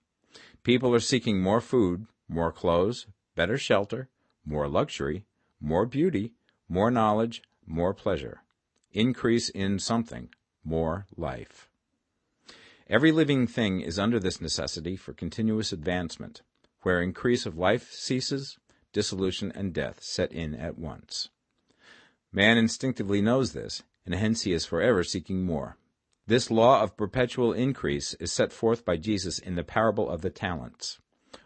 People are seeking more food, more clothes, better shelter, more luxury, more beauty, more knowledge, more pleasure. Increase in something, more life. Every living thing is under this necessity for continuous advancement. Where increase of life ceases, dissolution and death set in at once. Man instinctively knows this, and hence he is forever seeking more. This law of perpetual increase is set forth by Jesus in the parable of the talents.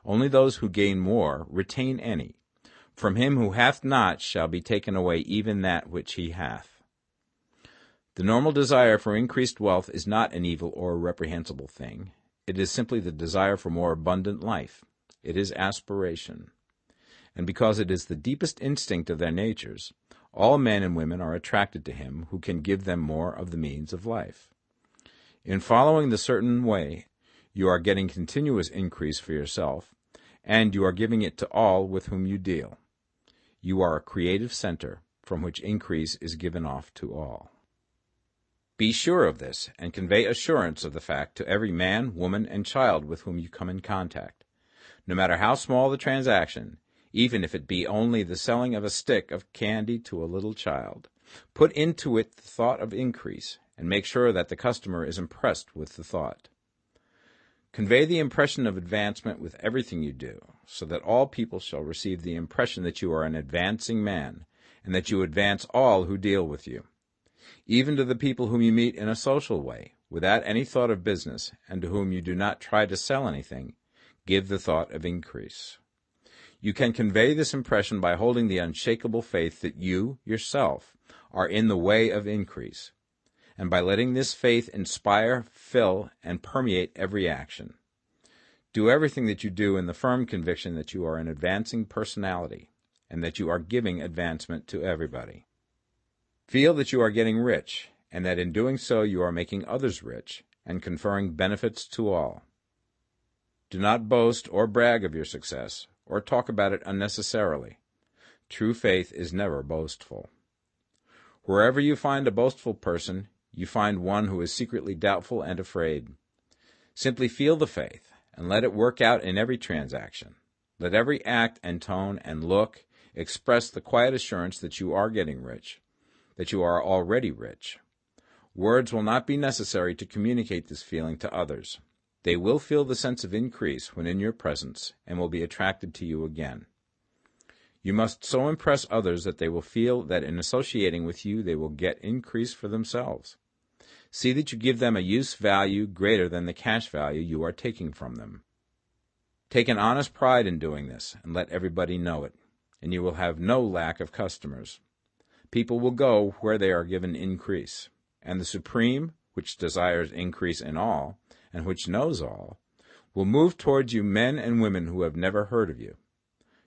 Only those who gain more retain any. From him who hath not shall be taken away even that which he hath. The normal desire for increased wealth is not an evil or a reprehensible thing. It is simply the desire for more abundant life. It is aspiration. And because it is the deepest instinct of their natures, all men and women are attracted to him who can give them more of the means of life. In following the certain way, you are getting continuous increase for yourself, and you are giving it to all with whom you deal. You are a creative center from which increase is given off to all. Be sure of this, and convey assurance of the fact to every man, woman, and child with whom you come in contact. No matter how small the transaction, even if it be only the selling of a stick of candy to a little child, put into it the thought of increase, and make sure that the customer is impressed with the thought. Convey the impression of advancement with everything you do, so that all people shall receive the impression that you are an advancing man, and that you advance all who deal with you. Even to the people whom you meet in a social way, without any thought of business, and to whom you do not try to sell anything, give the thought of increase. You can convey this impression by holding the unshakable faith that you, yourself, are in the way of increase, and by letting this faith inspire, fill, and permeate every action. Do everything that you do in the firm conviction that you are an advancing personality, and that you are giving advancement to everybody. Feel that you are getting rich, and that in doing so you are making others rich, and conferring benefits to all. Do not boast or brag of your success, or talk about it unnecessarily. True faith is never boastful. Wherever you find a boastful person, you find one who is secretly doubtful and afraid. Simply feel the faith, and let it work out in every transaction. Let every act and tone and look express the quiet assurance that you are getting rich, that you are already rich. Words will not be necessary to communicate this feeling to others. They will feel the sense of increase when in your presence and will be attracted to you again. You must so impress others that they will feel that in associating with you they will get increase for themselves. See that you give them a use value greater than the cash value you are taking from them. Take an honest pride in doing this, and let everybody know it, and you will have no lack of customers. People will go where they are given increase, and the Supreme, which desires increase in all, and which knows all, will move towards you men and women who have never heard of you.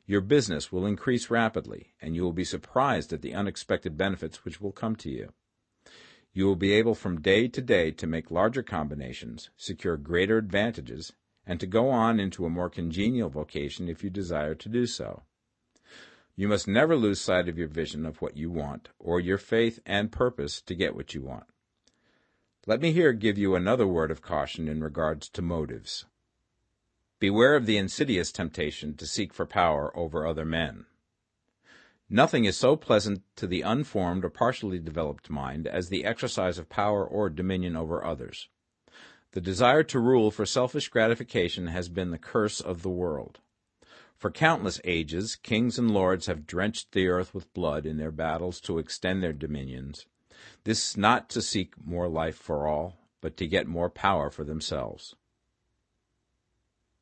Your business will increase rapidly, and you will be surprised at the unexpected benefits which will come to you. You will be able from day to day to make larger combinations, secure greater advantages, and to go on into a more congenial vocation if you desire to do so. You must never lose sight of your vision of what you want, or your faith and purpose to get what you want. Let me here give you another word of caution in regards to motives. Beware of the insidious temptation to seek for power over other men. Nothing is so pleasant to the unformed or partially developed mind as the exercise of power or dominion over others. The desire to rule for selfish gratification has been the curse of the world. For countless ages, kings and lords have drenched the earth with blood in their battles to extend their dominions, this not to seek more life for all, but to get more power for themselves.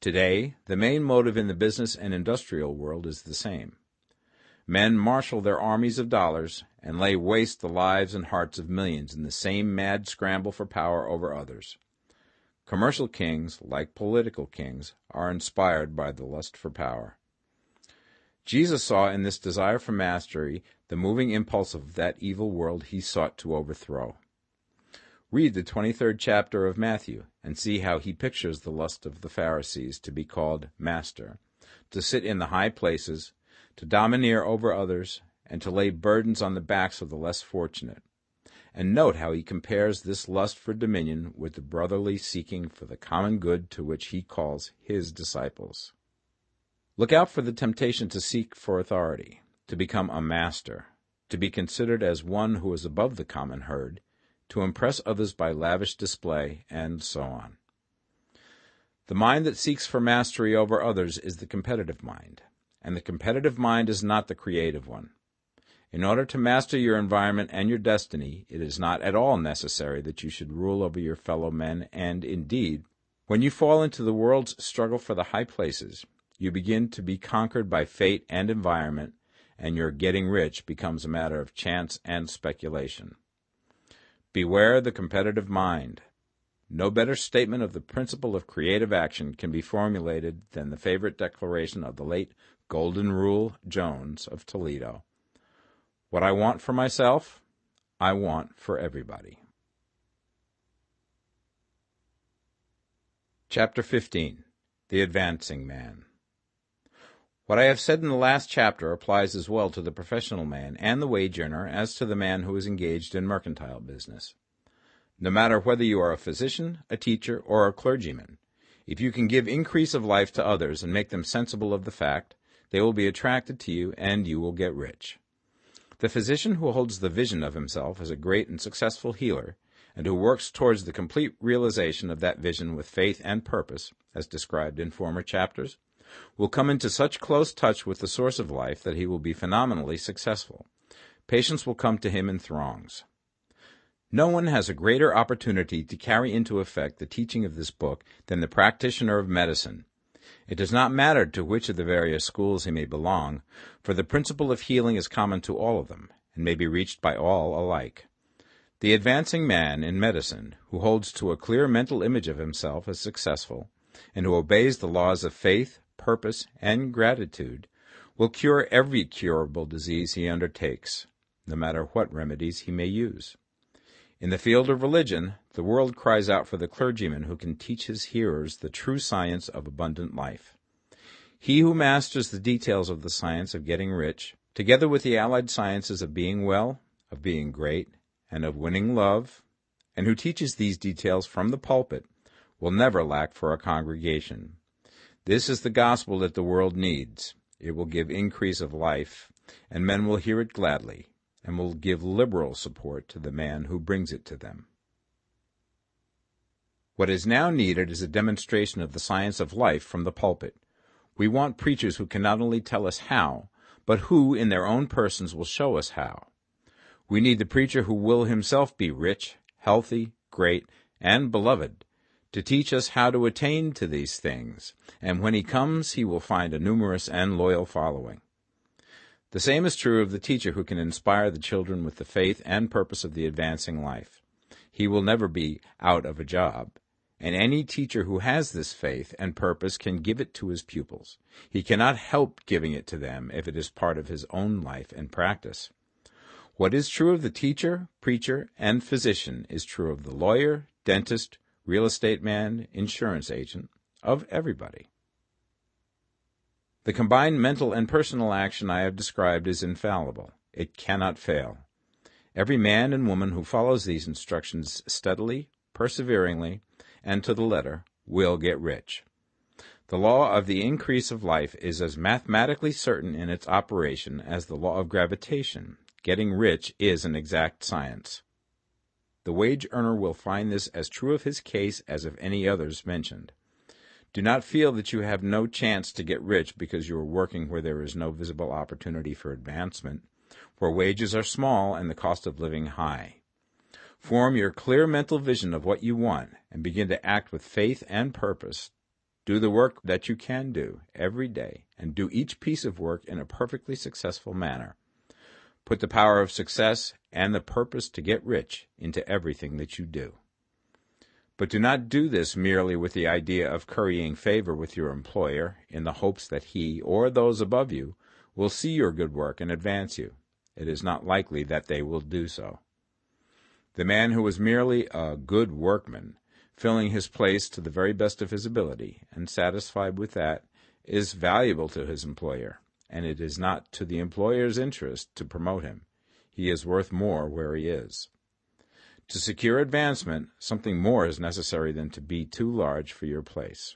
Today, the main motive in the business and industrial world is the same. Men marshal their armies of dollars and lay waste the lives and hearts of millions in the same mad scramble for power over others. Commercial kings, like political kings, are inspired by the lust for power. Jesus saw in this desire for mastery the moving impulse of that evil world he sought to overthrow. Read the 23rd chapter of Matthew and see how he pictures the lust of the Pharisees to be called master, to sit in the high places, to domineer over others, and to lay burdens on the backs of the less fortunate. And note how he compares this lust for dominion with the brotherly seeking for the common good to which he calls his disciples. Look out for the temptation to seek for authority, to become a master, to be considered as one who is above the common herd, to impress others by lavish display, and so on. The mind that seeks for mastery over others is the competitive mind, and the competitive mind is not the creative one. In order to master your environment and your destiny, it is not at all necessary that you should rule over your fellow men, and indeed, when you fall into the world's struggle for the high places, you begin to be conquered by fate and environment, and your getting rich becomes a matter of chance and speculation. Beware the competitive mind. No better statement of the principle of creative action can be formulated than the favorite declaration of the late Golden Rule Jones of Toledo. What I want for myself, I want for everybody. Chapter 15. The Advancing Man. What I have said in the last chapter applies as well to the professional man and the wage earner as to the man who is engaged in mercantile business. No matter whether you are a physician, a teacher, or a clergyman, if you can give increase of life to others and make them sensible of the fact, they will be attracted to you and you will get rich. The physician who holds the vision of himself as a great and successful healer, and who works towards the complete realization of that vision with faith and purpose, as described in former chapters, will come into such close touch with the source of life that he will be phenomenally successful. Patients will come to him in throngs. No one has a greater opportunity to carry into effect the teaching of this book than the practitioner of medicine. It does not matter to which of the various schools he may belong, for the principle of healing is common to all of them, and may be reached by all alike. The advancing man in medicine, who holds to a clear mental image of himself as successful, and who obeys the laws of faith, purpose, and gratitude, will cure every curable disease he undertakes, no matter what remedies he may use. In the field of religion, the world cries out for the clergyman who can teach his hearers the true science of abundant life. He who masters the details of the science of getting rich, together with the allied sciences of being well, of being great, and of winning love, and who teaches these details from the pulpit, will never lack for a congregation. This is the gospel that the world needs. It will give increase of life, and men will hear it gladly, and will give liberal support to the man who brings it to them. What is now needed is a demonstration of the science of life from the pulpit. We want preachers who can not only tell us how, but who, in their own persons, will show us how. We need the preacher who will himself be rich, healthy, great, and beloved, to teach us how to attain to these things, and when he comes he will find a numerous and loyal following. The same is true of the teacher who can inspire the children with the faith and purpose of the advancing life. He will never be out of a job, and any teacher who has this faith and purpose can give it to his pupils. He cannot help giving it to them if it is part of his own life and practice. What is true of the teacher, preacher, and physician is true of the lawyer, dentist, real estate man, insurance agent, of everybody. The combined mental and personal action I have described is infallible. It cannot fail. Every man and woman who follows these instructions steadily, perseveringly, and to the letter will get rich. The law of the increase of life is as mathematically certain in its operation as the law of gravitation. Getting rich is an exact science. The wage earner will find this as true of his case as of any others mentioned. Do not feel that you have no chance to get rich because you are working where there is no visible opportunity for advancement, where wages are small and the cost of living high. Form your clear mental vision of what you want and begin to act with faith and purpose. Do the work that you can do every day and do each piece of work in a perfectly successful manner. Put the power of success and the purpose to get rich into everything that you do. But do not do this merely with the idea of currying favor with your employer in the hopes that he or those above you will see your good work and advance you. It is not likely that they will do so. The man who is merely a good workman, filling his place to the very best of his ability, and satisfied with that, is valuable to his employer, and it is not to the employer's interest to promote him. He is worth more where he is. To secure advancement, something more is necessary than to be too large for your place.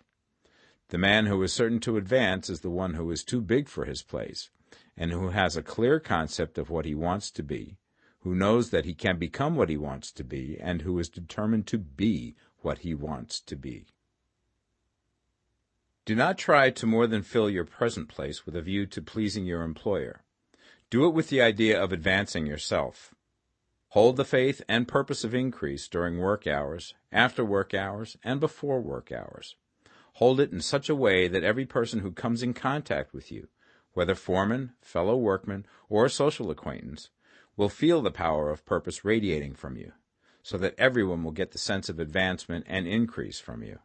The man who is certain to advance is the one who is too big for his place, and who has a clear concept of what he wants to be, who knows that he can become what he wants to be, and who is determined to be what he wants to be. Do not try to more than fill your present place with a view to pleasing your employer. Do it with the idea of advancing yourself. Hold the faith and purpose of increase during work hours, after work hours, and before work hours. Hold it in such a way that every person who comes in contact with you, whether foreman, fellow workman, or social acquaintance, will feel the power of purpose radiating from you, so that everyone will get the sense of advancement and increase from you.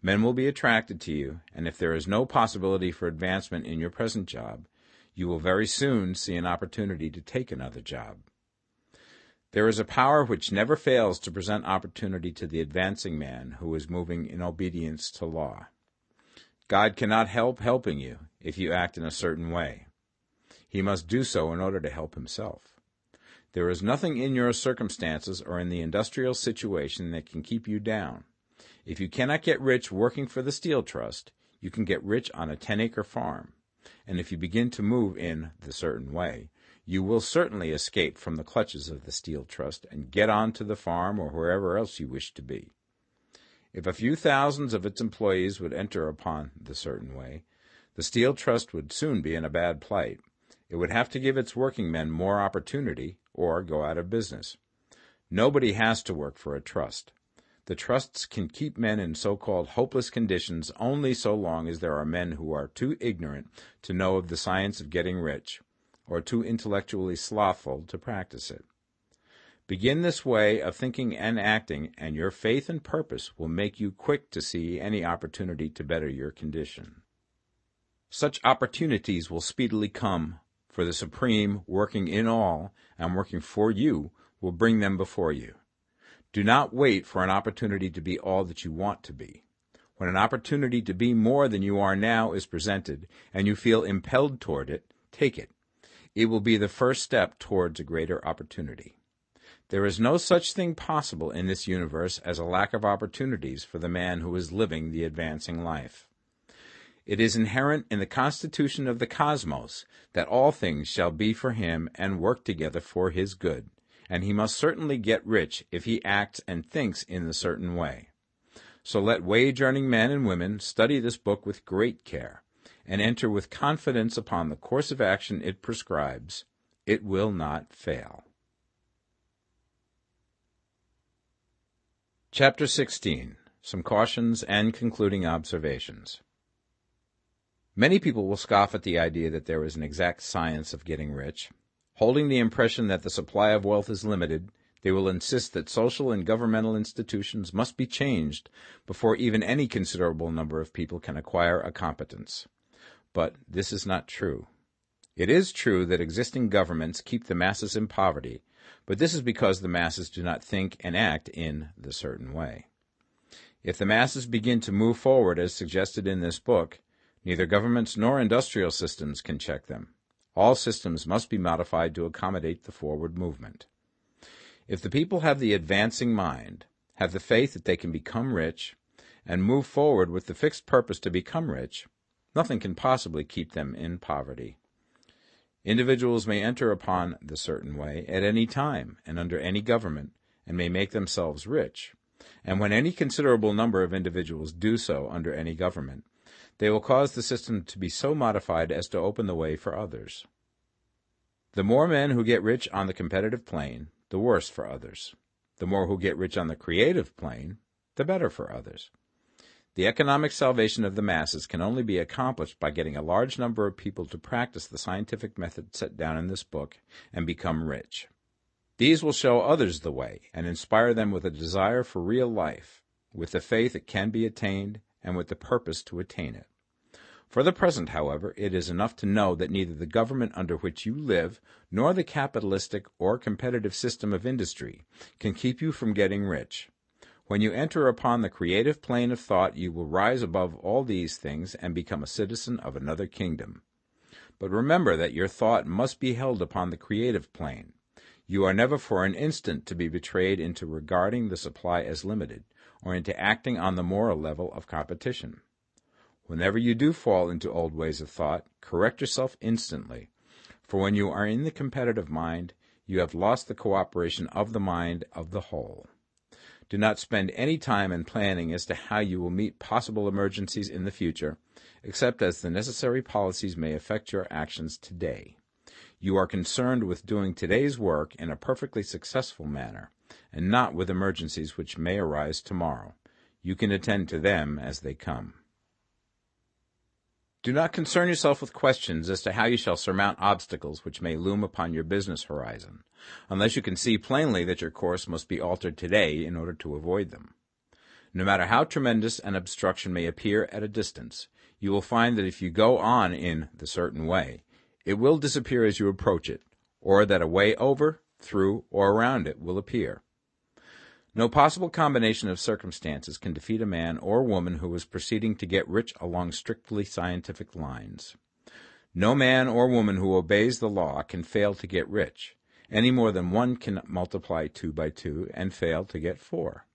Men will be attracted to you, and if there is no possibility for advancement in your present job, you will very soon see an opportunity to take another job. There is a power which never fails to present opportunity to the advancing man who is moving in obedience to law. God cannot help helping you if you act in a certain way. He must do so in order to help himself. There is nothing in your circumstances or in the industrial situation that can keep you down. If you cannot get rich working for the Steel Trust, you can get rich on a 10-acre farm. And if you begin to move in the certain way, you will certainly escape from the clutches of the Steel Trust and get on to the farm or wherever else you wish to be. If a few thousands of its employees would enter upon the certain way, the Steel Trust would soon be in a bad plight. It would have to give its working men more opportunity or go out of business. Nobody has to work for a trust. The trusts can keep men in so-called hopeless conditions only so long as there are men who are too ignorant to know of the science of getting rich, or too intellectually slothful to practice it. Begin this way of thinking and acting, and your faith and purpose will make you quick to see any opportunity to better your condition. Such opportunities will speedily come, for the Supreme, working in all and working for you, will bring them before you. Do not wait for an opportunity to be all that you want to be. When an opportunity to be more than you are now is presented, and you feel impelled toward it, take it. It will be the first step towards a greater opportunity. There is no such thing possible in this universe as a lack of opportunities for the man who is living the advancing life. It is inherent in the constitution of the cosmos that all things shall be for him and work together for his good, and he must certainly get rich if he acts and thinks in the certain way. So let wage-earning men and women study this book with great care, and enter with confidence upon the course of action it prescribes. It will not fail. Chapter 16. Some Cautions and Concluding Observations. Many people will scoff at the idea that there is an exact science of getting rich. Holding the impression that the supply of wealth is limited, they will insist that social and governmental institutions must be changed before even any considerable number of people can acquire a competence. But this is not true. It is true that existing governments keep the masses in poverty, but this is because the masses do not think and act in the certain way. If the masses begin to move forward as suggested in this book, neither governments nor industrial systems can check them. All systems must be modified to accommodate the forward movement. If the people have the advancing mind, have the faith that they can become rich, and move forward with the fixed purpose to become rich, nothing can possibly keep them in poverty. Individuals may enter upon the certain way at any time and under any government, and may make themselves rich. And when any considerable number of individuals do so under any government, they will cause the system to be so modified as to open the way for others. The more men who get rich on the competitive plane, the worse for others. The more who get rich on the creative plane, the better for others. The economic salvation of the masses can only be accomplished by getting a large number of people to practice the scientific method set down in this book and become rich. These will show others the way and inspire them with a desire for real life, with the faith it can be attained, and with the purpose to attain it. For the present, however, it is enough to know that neither the government under which you live nor the capitalistic or competitive system of industry can keep you from getting rich. When you enter upon the creative plane of thought, you will rise above all these things and become a citizen of another kingdom. But remember that your thought must be held upon the creative plane. You are never for an instant to be betrayed into regarding the supply as limited, or into acting on the moral level of competition. Whenever you do fall into old ways of thought, correct yourself instantly, for when you are in the competitive mind, you have lost the cooperation of the mind of the whole. Do not spend any time in planning as to how you will meet possible emergencies in the future, except as the necessary policies may affect your actions today. You are concerned with doing today's work in a perfectly successful manner, and not with emergencies which may arise tomorrow. You can attend to them as they come. Do not concern yourself with questions as to how you shall surmount obstacles which may loom upon your business horizon, unless you can see plainly that your course must be altered today in order to avoid them. No matter how tremendous an obstruction may appear at a distance, you will find that if you go on in the certain way, it will disappear as you approach it, or that a way over, through, or around it will appear. No possible combination of circumstances can defeat a man or woman who is proceeding to get rich along strictly scientific lines. No man or woman who obeys the law can fail to get rich, any more than one can multiply 2 by 2 and fail to get 4.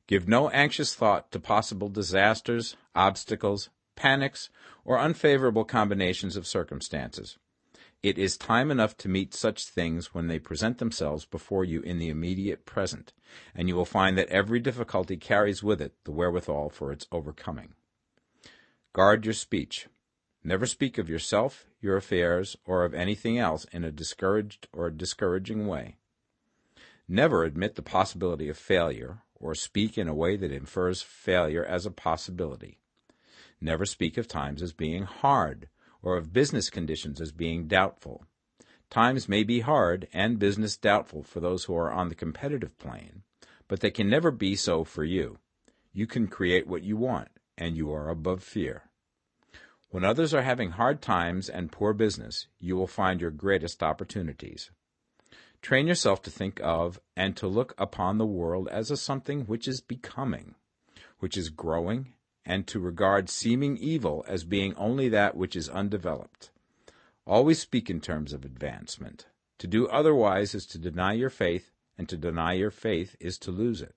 Give no anxious thought to possible disasters, obstacles, panics, or unfavorable combinations of circumstances. It is time enough to meet such things when they present themselves before you in the immediate present, and you will find that every difficulty carries with it the wherewithal for its overcoming. Guard your speech. Never speak of yourself, your affairs, or of anything else in a discouraged or discouraging way. Never admit the possibility of failure, or speak in a way that infers failure as a possibility. Never speak of times as being hard, or of business conditions as being doubtful. Times may be hard and business doubtful for those who are on the competitive plane, but they can never be so for you. You can create what you want, and you are above fear. When others are having hard times and poor business, you will find your greatest opportunities. Train yourself to think of and to look upon the world as a something which is becoming, which is growing, and to regard seeming evil as being only that which is undeveloped. Always speak in terms of advancement. To do otherwise is to deny your faith, and to deny your faith is to lose it.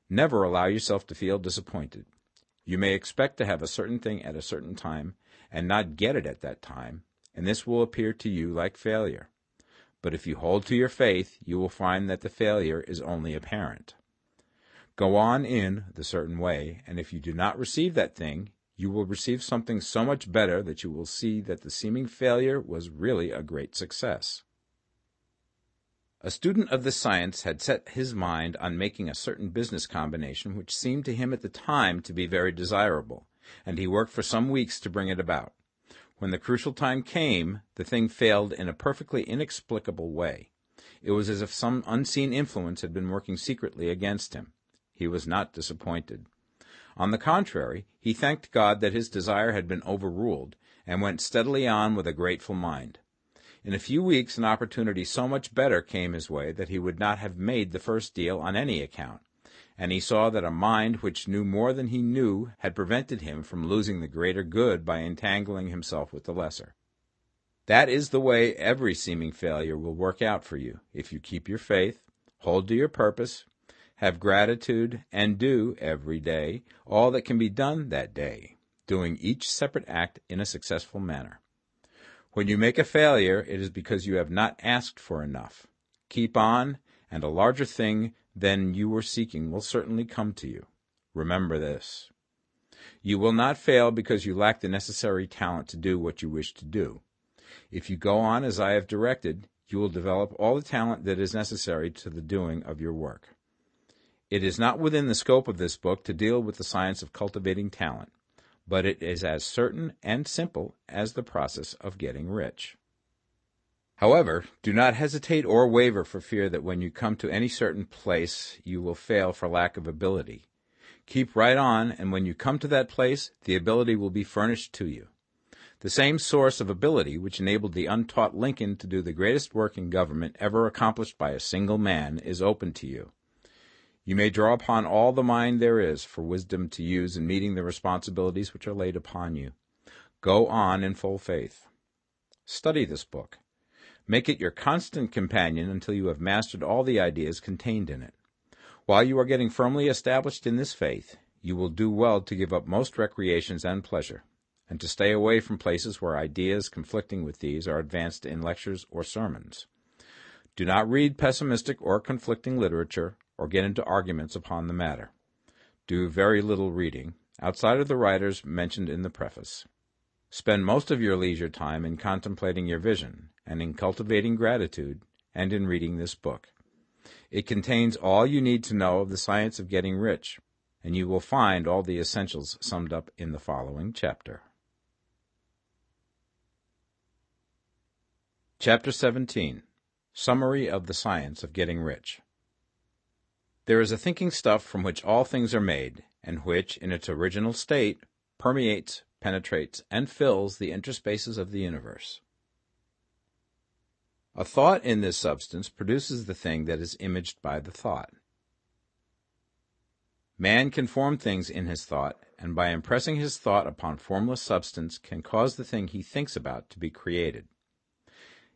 Never allow yourself to feel disappointed. You may expect to have a certain thing at a certain time, and not get it at that time, and this will appear to you like failure. But if you hold to your faith, you will find that the failure is only apparent. Go on in the certain way, and if you do not receive that thing, you will receive something so much better that you will see that the seeming failure was really a great success. A student of this science had set his mind on making a certain business combination which seemed to him at the time to be very desirable, and he worked for some weeks to bring it about. When the crucial time came, the thing failed in a perfectly inexplicable way. It was as if some unseen influence had been working secretly against him. He was not disappointed. On the contrary, he thanked God that his desire had been overruled, and went steadily on with a grateful mind. In a few weeks an opportunity so much better came his way that he would not have made the first deal on any account, and he saw that a mind which knew more than he knew had prevented him from losing the greater good by entangling himself with the lesser. That is the way every seeming failure will work out for you, if you keep your faith, hold to your purpose, have gratitude, and do, every day, all that can be done that day, doing each separate act in a successful manner. When you make a failure, it is because you have not asked for enough. Keep on, and a larger thing than you were seeking will certainly come to you. Remember this. You will not fail because you lack the necessary talent to do what you wish to do. If you go on as I have directed, you will develop all the talent that is necessary to the doing of your work. It is not within the scope of this book to deal with the science of cultivating talent, but it is as certain and simple as the process of getting rich. However, do not hesitate or waver for fear that when you come to any certain place you will fail for lack of ability. Keep right on, and when you come to that place, the ability will be furnished to you. The same source of ability which enabled the untaught Lincoln to do the greatest work in government ever accomplished by a single man is open to you. You may draw upon all the mind there is for wisdom to use in meeting the responsibilities which are laid upon you. Go on in full faith. Study this book. Make it your constant companion until you have mastered all the ideas contained in it. While you are getting firmly established in this faith, you will do well to give up most recreations and pleasure, and to stay away from places where ideas conflicting with these are advanced in lectures or sermons. Do not read pessimistic or conflicting literature, or get into arguments upon the matter. Do very little reading, outside of the writers mentioned in the preface. Spend most of your leisure time in contemplating your vision, and in cultivating gratitude, and in reading this book. It contains all you need to know of the science of getting rich, and you will find all the essentials summed up in the following chapter. Chapter 17. Summary of the Science of Getting Rich. There is a thinking stuff from which all things are made, and which, in its original state, permeates, penetrates, and fills the interspaces of the universe. A thought in this substance produces the thing that is imaged by the thought. Man can form things in his thought, and by impressing his thought upon formless substance can cause the thing he thinks about to be created.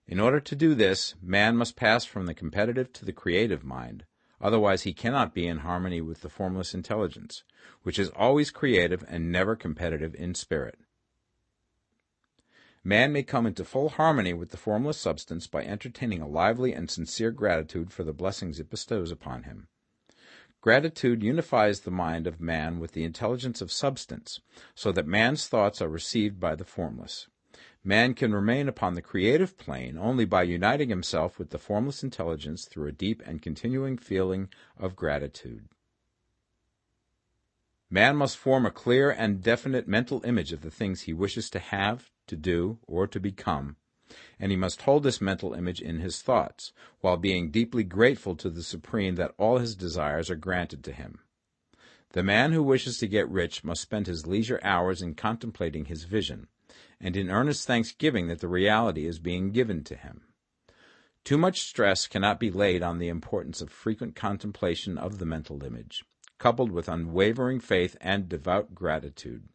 In order to do this, man must pass from the competitive to the creative mind, otherwise he cannot be in harmony with the formless intelligence, which is always creative and never competitive in spirit. Man may come into full harmony with the formless substance by entertaining a lively and sincere gratitude for the blessings it bestows upon him. Gratitude unifies the mind of man with the intelligence of substance, so that man's thoughts are received by the formless. Man can remain upon the creative plane only by uniting himself with the formless intelligence through a deep and continuing feeling of gratitude. Man must form a clear and definite mental image of the things he wishes to have, to do, or to become, and he must hold this mental image in his thoughts, while being deeply grateful to the Supreme that all his desires are granted to him. The man who wishes to get rich must spend his leisure hours in contemplating his vision, and in earnest thanksgiving that the reality is being given to him. Too much stress cannot be laid on the importance of frequent contemplation of the mental image, coupled with unwavering faith and devout gratitude.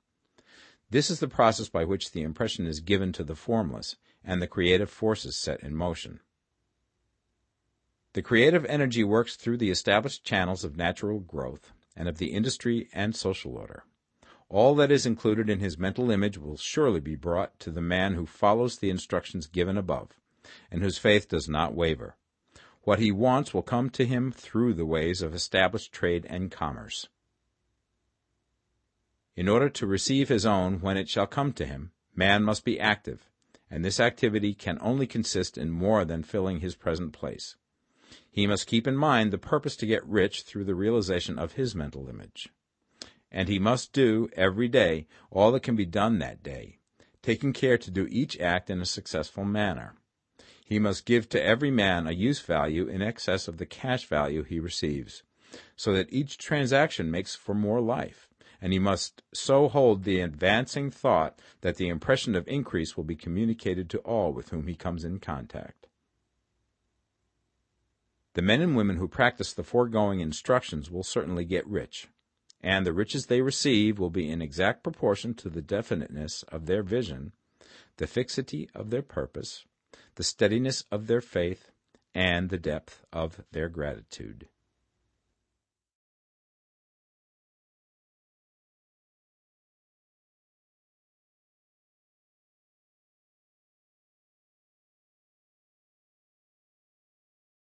This is the process by which the impression is given to the formless, and the creative forces set in motion. The creative energy works through the established channels of natural growth, and of the industry and social order. All that is included in his mental image will surely be brought to the man who follows the instructions given above, and whose faith does not waver. What he wants will come to him through the ways of established trade and commerce. In order to receive his own when it shall come to him, man must be active, and this activity can only consist in more than filling his present place. He must keep in mind the purpose to get rich through the realization of his mental image. And he must do, every day, all that can be done that day, taking care to do each act in a successful manner. He must give to every man a use value in excess of the cash value he receives, so that each transaction makes for more life, and he must so hold the advancing thought that the impression of increase will be communicated to all with whom he comes in contact. The men and women who practice the foregoing instructions will certainly get rich, and the riches they receive will be in exact proportion to the definiteness of their vision, the fixity of their purpose, the steadiness of their faith, and the depth of their gratitude.